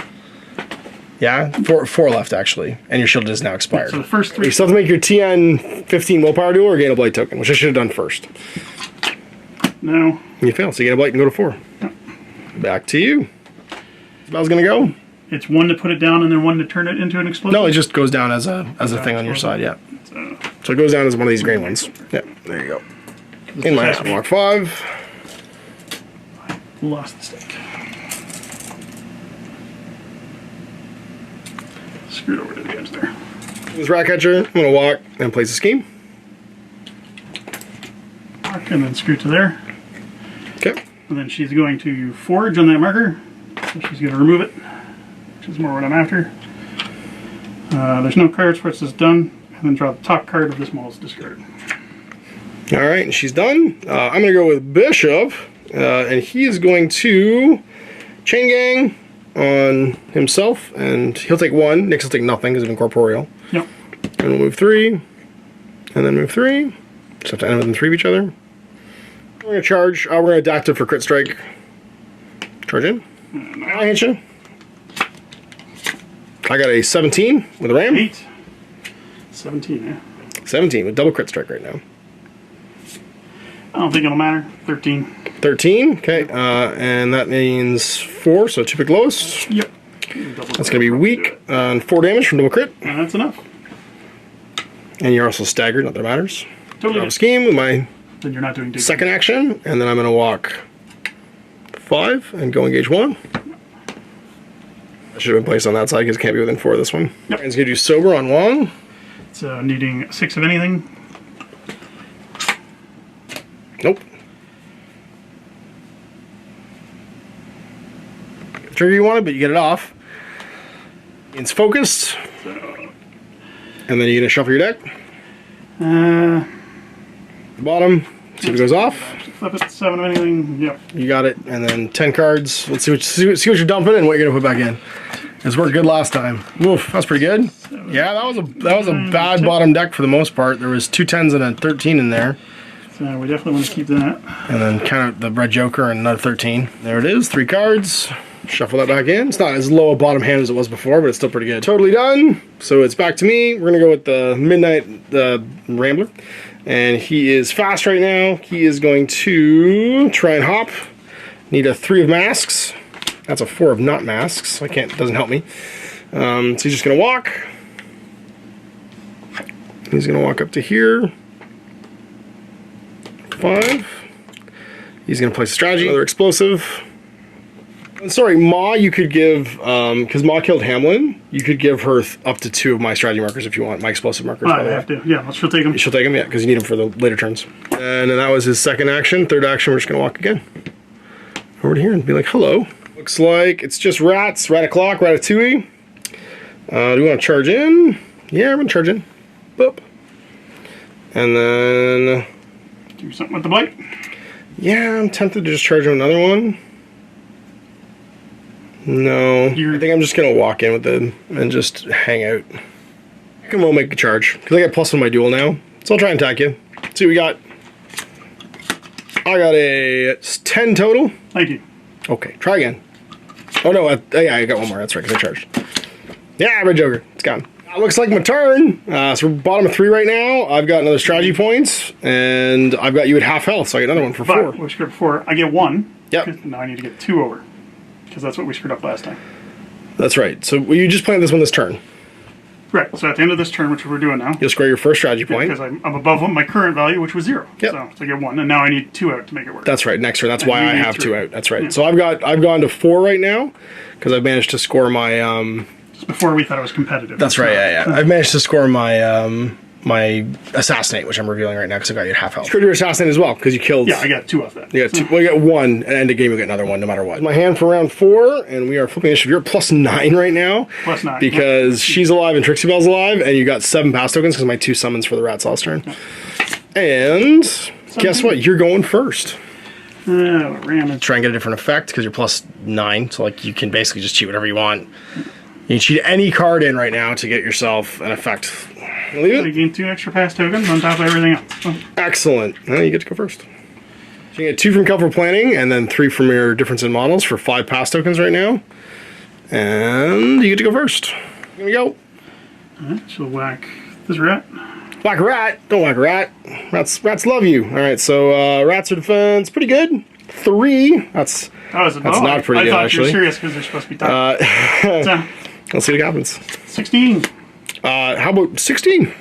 Yeah? 4 left, actually. And your shield is now expired. So the first 3... You still have to make your TN 15 willpower duel or gain a Blight token, which I should have done first. No. You fail, so you get a Blight and go to 4. Yep. Back to you. Spell's gonna go? It's 1 to put it down and then 1 to turn it into an explosive? No, it just goes down as a thing on your side, yeah. So it goes down as one of these green ones. Yeah, there you go. In my action block 5. Lost the stick. Screwed over to the edge there. This rat catcher, I'm gonna walk and place a scheme. Mark and then screw to there. Okay. And then she's going to forge on that marker. So she's going to remove it, which is more what I'm after. There's no cards for it, so it's done. And then draw the top card of this model's discard. Alright, and she's done. I'm gonna go with Bishop, and he is going to Chain Gang on himself, and he'll take 1. Nyx will take nothing because of Incorporeal. Yep. And we'll move 3, and then move 3. Just have to end within 3 of each other. We're gonna charge. We're gonna adaptive for crit strike. Charge in. I hit you. I got a 17 with a ram. 8. 17, yeah. 17 with double crit strike right now. I don't think it'll matter. 13. 13. Okay, and that means 4. So 2 pick lowest. Yep. That's gonna be weak on 4 damage from double crit. And that's enough. And you're also staggered. Not that it matters. Totally. Drop a scheme with my Then you're not doing dig. second action, and then I'm going to walk 5 and go engage 1. I should have been placed on that side because it can't be within 4 of this one. Yep. And it's going to do Sober on Wong. So needing 6 of anything. Nope. Trigger you wanted, but you get it off. It's focused. And then you're going to shuffle your deck. Bottom. See if it goes off. Flip it, 7 of anything. Yep. You got it. And then 10 cards. Let's see what you're dumping and what you're gonna put back in. It's worked good last time. Oof, that's pretty good. Yeah, that was a bad bottom deck for the most part. There was 2 10s and a 13 in there. So we definitely want to keep that. And then kind of the red joker and another 13. There it is. 3 cards. Shuffle that back in. It's not as low a bottom hand as it was before, but it's still pretty good. Totally done. So it's back to me. We're gonna go with the Midnight Rambler. And he is fast right now. He is going to try and hop. Need a 3 of masks. That's a 4 of not masks. So doesn't help me. So he's just gonna walk. He's gonna walk up to here. 5. He's gonna place a strategy. Another explosive. Sorry, Ma, you could give, because Ma killed Hamelin, you could give her up to 2 of my strategy markers if you want, my explosive markers. I have to. Yeah, she'll take them. She'll take them, yeah, because you need them for the later turns. And then that was his second action. Third action, we're just going to walk again. Over to here and be like, hello. Looks like it's just rats, Rat-a-clock, Ratatouille. Do we want to charge in? Yeah, we're going to charge in. Boop. And then... Do something with the Blight. Yeah, I'm tempted to just charge him another one. No, I think I'm just gonna walk in with them and just hang out. I can make a charge because I got plus on my duel now, so I'll try and attack you. See what we got. I got a 10 total. 19. Okay, try again. Oh no, yeah, I got one more. That's right, because I charged. Yeah, red joker. It's gone. Looks like my turn. So we're bottom of 3 right now. I've got another strategy points, and I've got you at half health, so I get another one for 4. We screwed up 4. I get 1. Yep. Now I need to get 2 over, because that's what we screwed up last time. That's right. So you just planted this one this turn. Right. So at the end of this turn, which we're doing now, You'll score your first strategy point. because I'm above my current value, which was 0. Yep. So I get 1, and now I need 2 out to make it work. That's right. Next turn. That's why I have 2 out. That's right. Yeah. So I've gone to 4 right now because I've managed to score my. Just before we thought it was competitive. That's right. Yeah. I've managed to score my my assassinate, which I'm revealing right now because I got you at half health. Screwed your assassinate as well because you killed. Yeah, I got 2 off that. You got 2. Well, you got 1, and end of game you get another 1 no matter what. My hand for round 4, and we are flipping initiative. You're at +9 right now. +9. Because she's alive and Trixie Bell's alive, and you got 7 pass tokens because my 2 summons for the Rat's last turn. And guess what? You're going first. Random. Try and get a different effect because you're +9, so like you can basically just cheat whatever you want. You can cheat any card in right now to get yourself an effect. Leave I it. gain 2 extra pass tokens on top of everything else. Excellent. Now you get to go first. So you get 2 from Colorful Planning and then 3 from your difference in models for 5 pass tokens right now. And you get to go first. Here we go. Alright, she'll whack this rat. Whack a rat. Don't whack a rat. Rats love you. Alright, so rats are defense pretty good. 3. That's not pretty good, I thought actually. you were serious because they're supposed to be tough. Let's see what happens. 16. How about 16?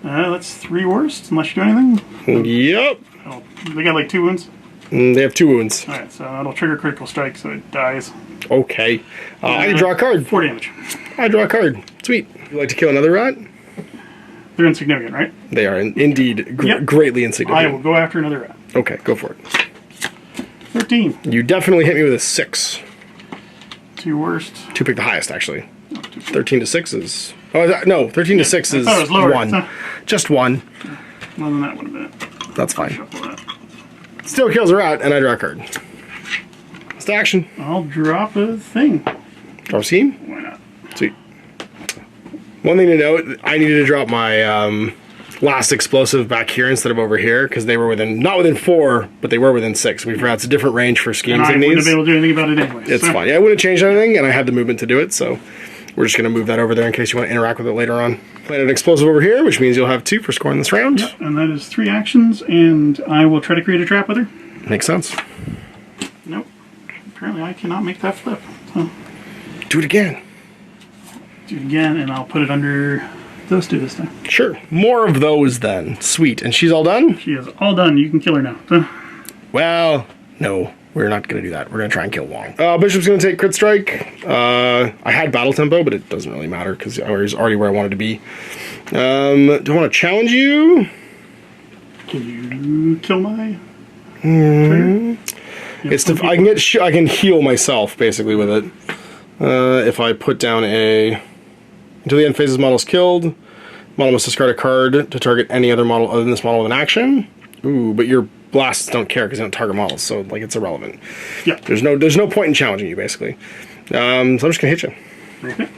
That's 3 worst, unless you do anything. Yep. Oh, they got like 2 wounds. They have 2 wounds. Alright, so that'll trigger critical strike, so it dies. Okay. I can draw a card. 4 damage. I draw a card. Sweet. You like to kill another rat? They're insignificant, right? They are indeed Yep. greatly insignificant. I will go after another rat. Okay, go for it. 13. You definitely hit me with a 6. 2 worst. 2 pick the highest, actually. 13 to 6 is... Oh, no, 13 to 6 is thought it was lower. 1. Just 1. Well, then that would have been it. That's fine. Shuffle that. Still kills a rat, and I draw a card. It's the action. I'll drop a thing. Drop a scheme? Why not? Sweet. One thing to note, I needed to drop my last explosive back here instead of over here, because they were not within 4, but they were within 6. We forgot it's a different range for schemes And I in wouldn't these. be able to do anything about it anyway. It's fine. Yeah, I wouldn't change anything, and I had the movement to do it, so we're just going to move that over there in case you want to interact with it later on. Plant an explosive over here, which means you'll have 2 for scoring this round. Yep, and that is 3 actions, and I will try to create a trap with her. Makes sense. Nope. Apparently I cannot make that flip. So Do it again. do it again, and I'll put it under those 2 this time. Sure. More of those then. Sweet. And she's all done? She is all done. You can kill her now. So, Well, no. We're not going to do that. We're going to try and kill Wong. Bishop's going to take crit strike. I had battle tempo, but it doesn't really matter because I was already where I wanted to be. Do I want to challenge you? can you kill my trigger? It's I can heal myself basically with it. If I put down a until the end phase, this model is killed. Model must discard a card to target any other model other than this model with an action. Ooh, but your blasts don't care because they don't target models, so like it's irrelevant. Yeah. There's no point in challenging you basically. So I'm just gonna hit you. Okay.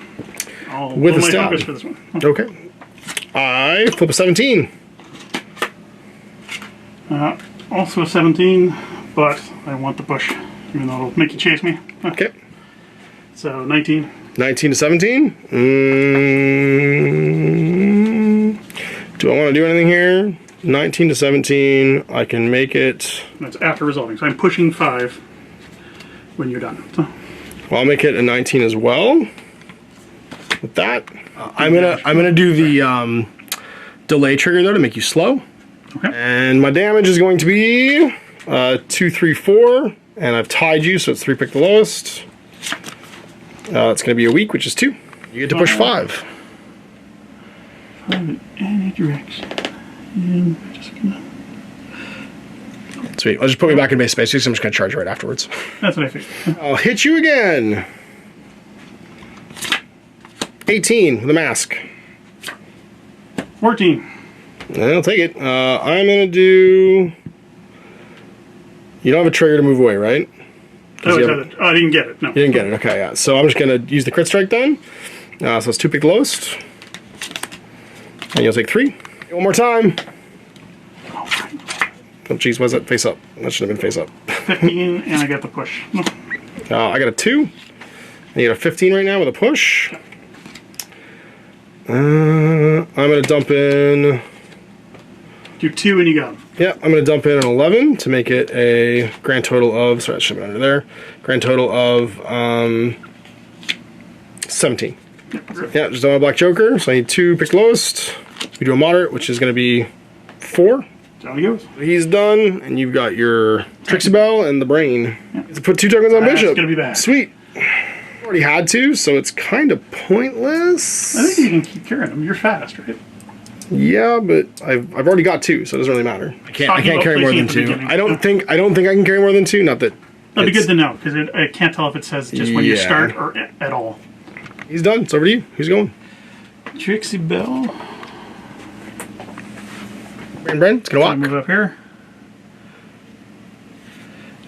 I'll With roll a my stab. focus for this one. Okay. I flip a 17. Also a 17, but I want the push, even though it'll make you chase me. Okay. So 19. 19 to 17. Do I want to do anything here? 19 to 17. I can make it. That's after resolving. So I'm pushing 5 when you're done. So, Well, I'll make it a 19 as well. With that, I'm gonna do the delay trigger though to make you slow. okay. And my damage is going to be 2, 3, 4, and I've tied you, so it's 3 pick the lowest. It's going to be a weak, which is 2. You get to push 5. 5 in any direction. And we're just gonna. Sweet. I'll just put me back in base space, so I'm just going to charge right afterwards. That's what I figured. I'll hit you again. 18 with a mask. 14. I'll take it. I'm going to do... You don't have a trigger to move away, right? Oh, I didn't get it. No. You didn't get it. Okay, yeah. So I'm just going to use the crit strike then. So it's 2 pick the lowest. And you'll take 3. One more time. Oh, geez, was that face up? That should have been face up. 15, and I got the push. No. I got a 2. I get a 15 right now with a push. I'm going to dump in... Do 2 and you got them. Yeah, I'm going to dump in an 11 to make it a grand total of... Sorry, that should have been under there. Grand total of 17. Yeah, just on a black joker, so I need 2, pick the lowest. We do a moderate, which is going to be 4. Down he goes. He's done, and you've got your Trixie Belle and the Brain. Yeah. To put 2 tokens on Bishop. It's going to be bad. Sweet. Already had to, so it's kind of pointless. I think you can keep carrying them. You're fast, right? Yeah, but I've already got 2, so it doesn't really matter. I can't carry more than 2. I don't think I can carry more than 2. Not that. That'd be good to know, because I can't tell if it says just when you start or at all. He's done. It's over to you. Who's going? Trixie Belle. Brent, it's gonna walk. Move up here.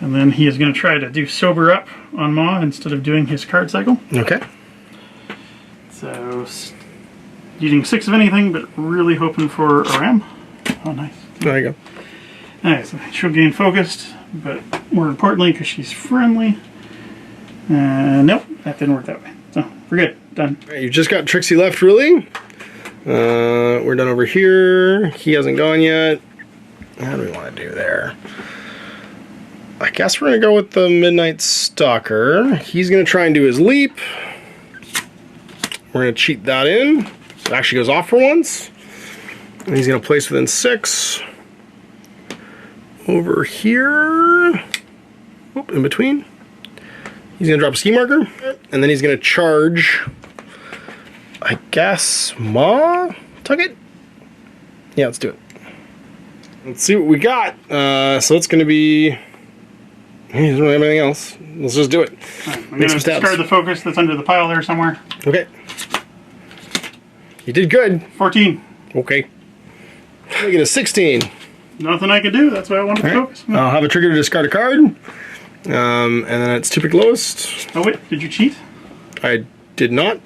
And then he is going to try to do sober up on Ma instead of doing his card cycle. Okay. So, using 6 of anything, but really hoping for a ram. Oh, nice. There you go. Alright, so she'll gain focused, but more importantly, because she's friendly. Nope, that didn't work that way. So, we're good. Done. Right, you just got Trixie left, really. We're done over here. He hasn't gone yet. How do we want to do there? I guess we're going to go with the Midnight Stalker. He's going to try and do his leap. We're going to cheat that in. It actually goes off for once. And he's going to place within 6. Over here. Oop, in between. He's going to drop a ski marker. And then he's going to charge, I guess, Ma Tucket? Yeah, let's do it. Let's see what we got. So it's going to be... He doesn't really have anything else. Let's just do it. Right, I'm going to discard the focus that's under the pile there somewhere. Okay. You did good. 14. Okay. Make it a 16. Nothing I could do. That's why I wanted to focus. No. I'll have a trigger to discard a card. And then it's 2 pick lowest. Oh, wait. Did you cheat? I did not.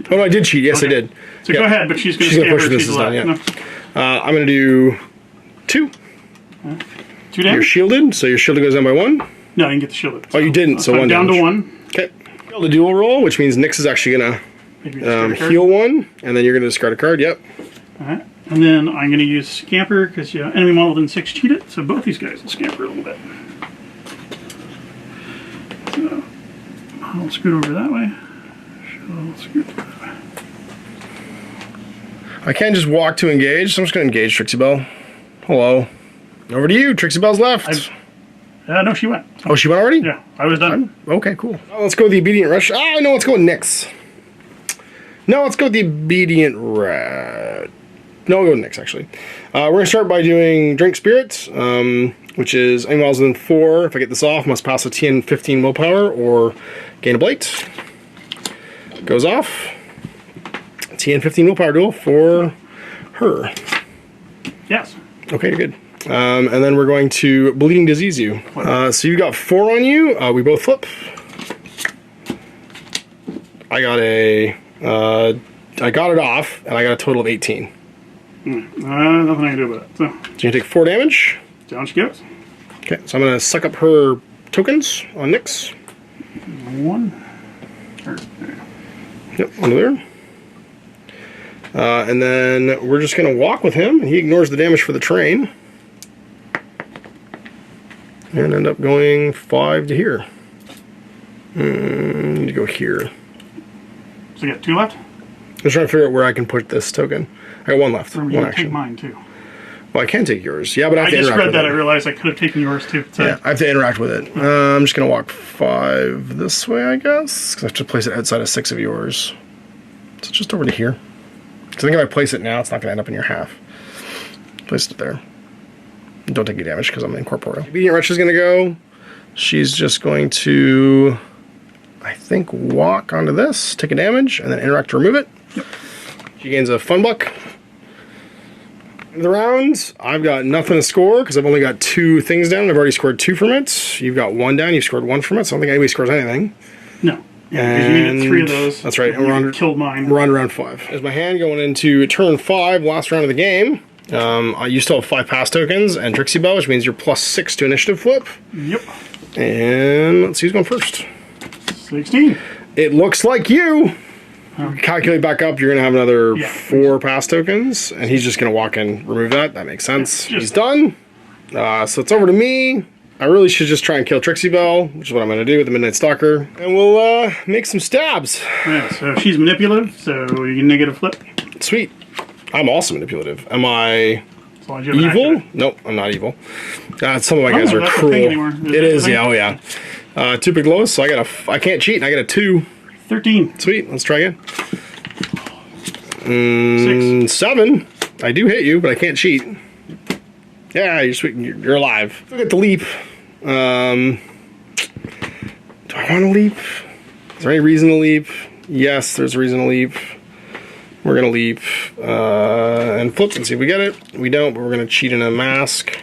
Oh, no, I did cheat. Yes, I did. So go ahead, but she's going to push this down. Yeah. No. I'm going to do 2. 2 damage? You're shielded, so your shield goes down by 1. No, I didn't get the shielded. So, oh, you didn't, so 1 down damage. To 1. Okay. The dual roll, which means Nyx is actually going to heal 1, and then you're going to discard a card. Yep. Alright. And then I'm going to use Scamper, because enemy model within 6 cheated, so both these guys will scamper a little bit. So, I'll scoot over that way. She'll scoot over that way. I can't just walk to engage, so I'm just going to engage Trixie Belle. Hello. Over to you. Trixie Belle's left. No, she went. Oh, she went already? Yeah, I was done. Okay, cool. Oh, let's go with the Obedient Rush. No, let's go with Nyx. No, let's go with the Obedient Rat. No, we'll go with Nyx, actually. We're going to start by doing Drink Spirit, which is any miles within 4. If I get this off, must pass a TN 15 willpower or gain a blight. Goes off. TN 15 willpower duel for her. Yes. Okay, you're good. And then we're going to Bleeding Disease you. So you've got 4 on you. We both flip. I got it off, and I got a total of 18. Nothing I can do about it. So you take 4 damage. Down she goes. Okay, so I'm going to suck up her tokens on Nyx. 1. Yep, under there. And then we're just going to walk with him, and he ignores the damage for the train. And end up going 5 to here. Need to go here. So you got 2 left? I'm just trying to figure out where I can put this token. I got 1 left. Remember, you can take mine too. Well, I can take yours. Yeah, but I have to just interact read with that. it. I realized I could have taken yours too. So. Yeah, I have to interact with it. I'm just going to walk 5 this way, I guess. Because I have to place it outside of 6 of yours. So just over to here. Because I think if I place it now, it's not going to end up in your half. Place it there. Don't take any damage because I'm incorporeal. Obedient Wretch is going to go. She's just going to, I think, walk onto this, take a damage, and then interact to remove it. Yep. She gains a fun buck. In the round, I've got nothing to score because I've only got 2 things down. I've already scored 2 from it. You've got 1 down. You've scored 1 from it. So I don't think anybody scores anything. No. Yeah, because you needed 3 of those. That's right. And killed mine. We're on round 5. There's my hand going into turn 5, last round of the game. You still have 5 pass tokens and Trixie Bell, which means you're +6 to initiative flip. Yep. And let's see who's going first. 16. It looks like you. Calculate back up, you're going to have another 4 pass tokens, and he's just going to walk in, remove that. That makes sense. He's done. So it's over to me. I really should just try and kill Trixie Bell, which is what I'm going to do with the Midnight Stalker. And we'll make some stabs. Yeah, so she's manipulative, so you can negative flip. Sweet. I'm also manipulative. Am I evil? Nope, I'm not evil. Some of my guys are cruel. It is, yeah, oh yeah. 2 big lows, so I can't cheat, and I got a 2. 13. Sweet, let's try again. 7. I do hit you, but I can't cheat. Yeah, you're sweet. You're alive. Look at the leap. Do I want to leap? Is there any reason to leap? Yes, there's a reason to leap. We're going to leap and flip and see if we get it. We don't, but we're going to cheat in a mask.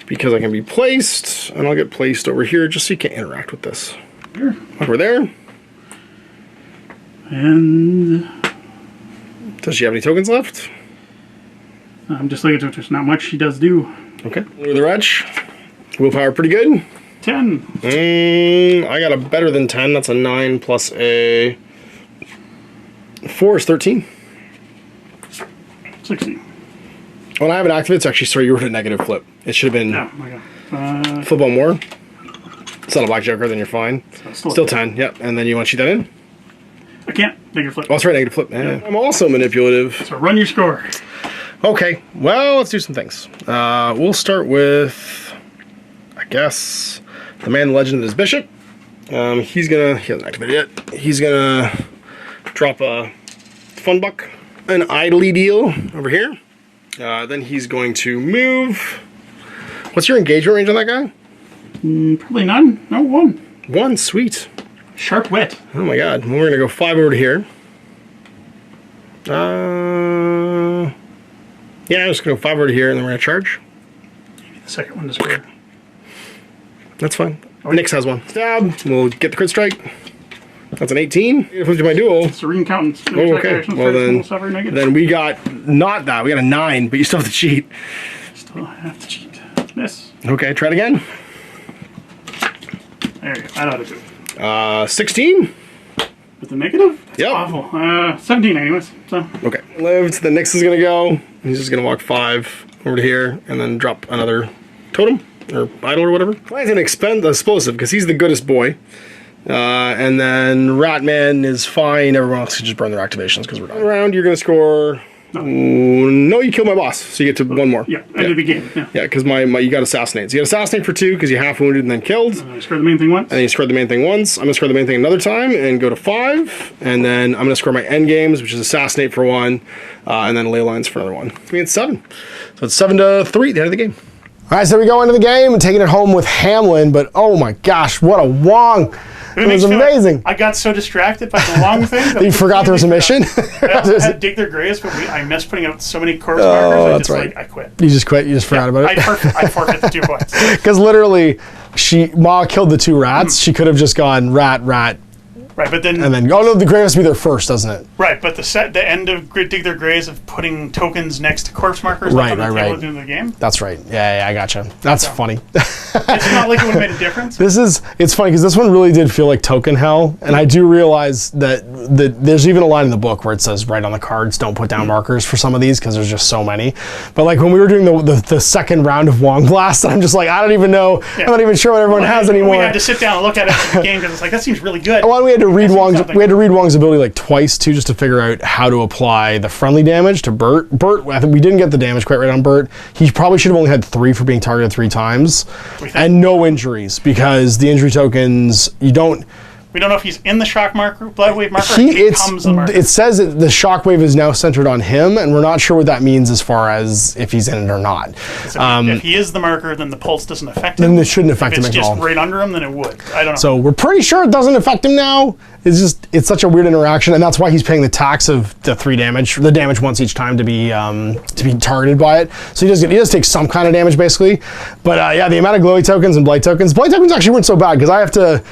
Because I can be placed, and I'll get placed over here just so you can't interact with this. Here. Over there. And does she have any tokens left? I'm just looking at there's not much she does do. Okay. With the wretch. Willpower pretty good. 10. I got a better than 10. That's a 9 plus a 4 is 13. 16. When I have it active, it's actually, sorry, you were at a negative flip. It should have been my God. Flip on more. It's not a black joker, then you're fine. So still 10, yep. And then you want to cheat that in? I can't. Negative flip. Oh, that's right, negative flip. Yeah. I'm also manipulative. So run your score. Okay, well, let's do some things. We'll start with, I guess, the man, the legend, his bishop. He hasn't activated yet. He's gonna drop a fun buck, an idly deal over here. Then he's going to move. What's your engagement range on that guy? Probably none. No, 1. 1, sweet. Sharp wit. Oh my god. Well, we're going to go 5 over to here. Yeah, I'm just going to go 5 over to here, and then we're going to charge. The second one to square. That's fine. Nyx has one. Stab. We'll get the crit strike. That's an 18. If we do my duel. Serene Countenance. Oh, okay. Well, then we got not that. We got a 9, but you still have to cheat. Still have to cheat. Miss. Okay, try it again. There you go. I know how to do it. 16. With the negative? That's yep. Awful. 17 anyways. So. Okay. Lived. The Nyx is going to go. He's just going to walk 5 over to here and then drop another totem or idol or whatever. Plan's going to expend the explosive because he's the goodest boy. And then Ratman is fine. Everyone else can just burn their activations because we're done. Round, you're going to score. No, you kill my boss, so you get to 1 more. Yeah, end of the game. Yeah, because you got assassinate. So you got assassinate for 2 because you half wounded and then killed. I scored the main thing once. And then you scored the main thing once. I'm going to score the main thing another time and go to 5. And then I'm going to score my end games, which is assassinate for 1, and then ley lines for another 1. I mean, it's 7. So it's 7-3 at the end of the game. All right, so we go into the game and taking it home with Hamelin, but oh my gosh, what a Wong. It was amazing. I got so distracted by the Wong thing. That you forgot there was a mission? I had dig their graves, but I missed putting out so many corpse markers. I quit. You just quit? You just forgot about it? I forfeit the 2 points. Because literally, Ma killed the 2 rats. She could have just gone rat. Right, but then... And then, oh no, the grave has to be there first, doesn't it? Right, but the end of Dig Their Graves of putting tokens next to corpse markers right. At the end of the game. That's right. Yeah, I gotcha. That's funny. It's not like it would have made a difference. It's funny because this one really did feel like token hell, and I do realize that there's even a line in the book where it says right on the cards, don't put down markers for some of these because there's just so many. But like when we were doing the second round of Wong Blast, I'm just like, I don't even know. Yeah. I'm not even sure what everyone has anymore. We had to sit down and look at it in the game because it's like, that seems really good. Well, we had to read Wong's ability like twice too, just to figure out how to apply the friendly damage to Bert. I think we didn't get the damage quite right on Bert. He probably should have only had 3 for being targeted 3 times, and no injuries because the injury tokens we don't know if he's in the shock marker, blood wave marker. It says that the shockwave is now centered on him, and we're not sure what that means as far as if he's in it or not. If he is the marker, then the pulse doesn't affect him. Then it shouldn't affect him at all. If it's just right under him, then it would. I don't know. So we're pretty sure it doesn't affect him now. It's such a weird interaction, and that's why he's paying the tax of the 3 damage, the damage once each time to be targeted by it. So he does take some kind of damage basically. But yeah, the amount of glowy tokens and blight tokens actually weren't so bad because I have to.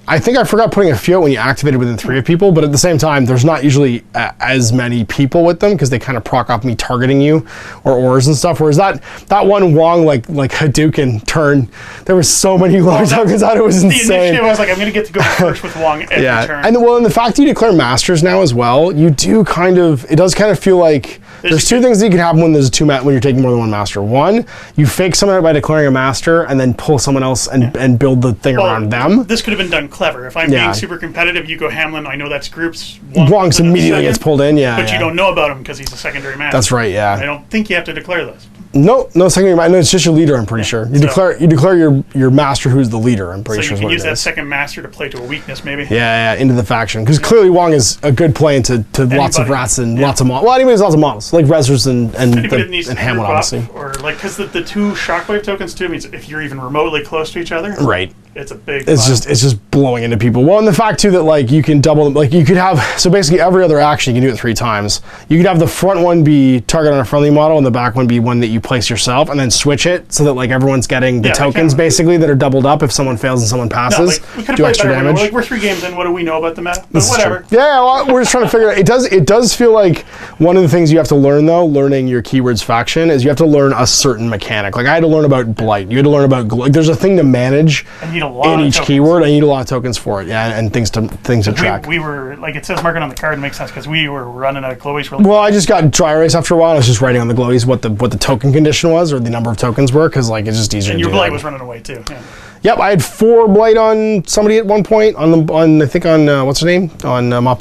I think I forgot putting a few out when you activated within 3 of people, but at the same time, there's not usually as many people with them because they kind of proc off me targeting you or ores and stuff. Whereas that one Wong like Hadouken turn, there was so many glowy tokens out. It was insane. The initiative was like, I'm going to get to go first with Wong every turn. And the fact that you declare masters now as well, you do it does kind of feel like there's 2 things that can happen when there's when you're taking more than one master. One, you fake someone out by declaring a master and then pull someone else and build the thing around them. This could have been done clever. If I'm being super competitive, you go Hamelin, I know that's groups. Wong's immediately gets pulled in, But you don't know about him because he's a secondary master. That's right, yeah. I don't think you have to declare this. No secondary master. No, it's just your leader, I'm pretty sure. You declare your master who's the leader, I'm pretty sure. So you can use that second master to play to a weakness, maybe? Yeah, into the faction. Because clearly Wong is a good play into lots of rats and lots of models. Well, anyways, lots of models. Like Rezzers and Hamelin, obviously. Or like, because the 2 shockwave tokens too means if you're even remotely close to each other. Right. It's a big. It's just blowing into people. Well, and the fact too that like you can double, like you could have, so basically every other action you can do it 3 times. You could have the front one be target on a friendly model and the back one be one that you place yourself, and then switch it so that like everyone's getting the tokens basically that are doubled up if someone fails and someone passes. We could do extra damage. Like, we're 3 games in. What do we know about the meta? But whatever. Yeah, well, we're just trying to figure it out. It does feel like one of the things you have to learn though, learning your keywords faction, is you have to learn a certain mechanic. Like I had to learn about blight. You had to learn about like there's a thing to manage in each keyword. I need a lot of tokens for it, and things to track. We were like, it says marking on the card, makes sense because we were running out of glowies. Well, I just got dry erase after a while. I was just writing on the glowies what the token condition was or the number of tokens were because like it's just easier. And to your do blight that. was running away too. Yeah. Yep, I had 4 blight on somebody at one point I think on what's her name on Ma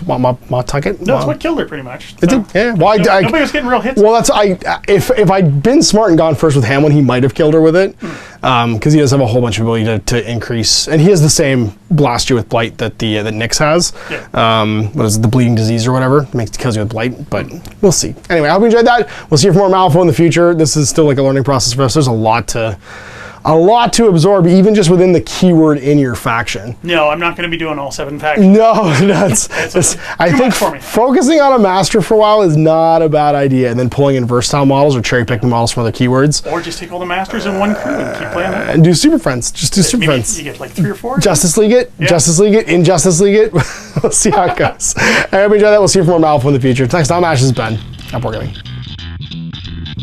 Tucket. No, that's what killed her pretty much. It did, yeah. Well, nobody was getting real hits. Well, if I'd been smart and gone first with Hamelin, he might have killed her with it, because he does have a whole bunch of ability to increase, and he has the same blast you with blight that that Nyx has. Yeah. What is it, the bleeding disease or whatever? Kills you with blight, but we'll see. Anyway, I hope you enjoyed that. We'll see you for more Malifaux in the future. This is still like a learning process for us. There's a lot to absorb, even just within the keyword in your faction. No, I'm not going to be doing all 7 factions. No, I think focusing on a master for a while is not a bad idea, and then pulling in versatile models or cherry picking models from other keywords. Or just take all the masters in one crew and keep playing that. And do Super Friends. Just do Super Friends. You get like 3 or 4. Justice League it. Yeah. Justice League it. Injustice League it. We'll see how it goes. I hope you enjoyed that. We'll see you for more Malifaux in the future. Next time, Ash is Ben. Up Gaming.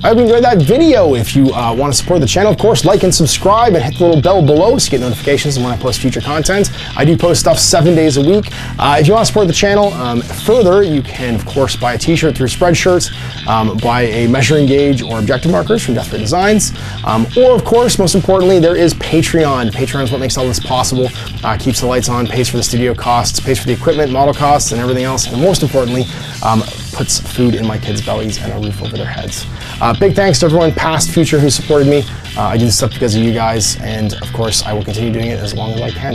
I hope you enjoyed that video. If you want to support the channel, of course, like and subscribe and hit the little bell below so you get notifications when I post future content. I do post stuff 7 days a week. If you want to support the channel further, you can, of course, buy a t-shirt through Spreadshirts, buy a measuring gauge or objective markers from Death Ray Designs, or, of course, most importantly, there is Patreon. Patreon is what makes all this possible, keeps the lights on, pays for the studio costs, pays for the equipment, model costs, and everything else, and most importantly, puts food in my kids' bellies and a roof over their heads. Big thanks to everyone, past, future, who supported me. I do this stuff because of you guys, and of course, I will continue doing it as long as I can.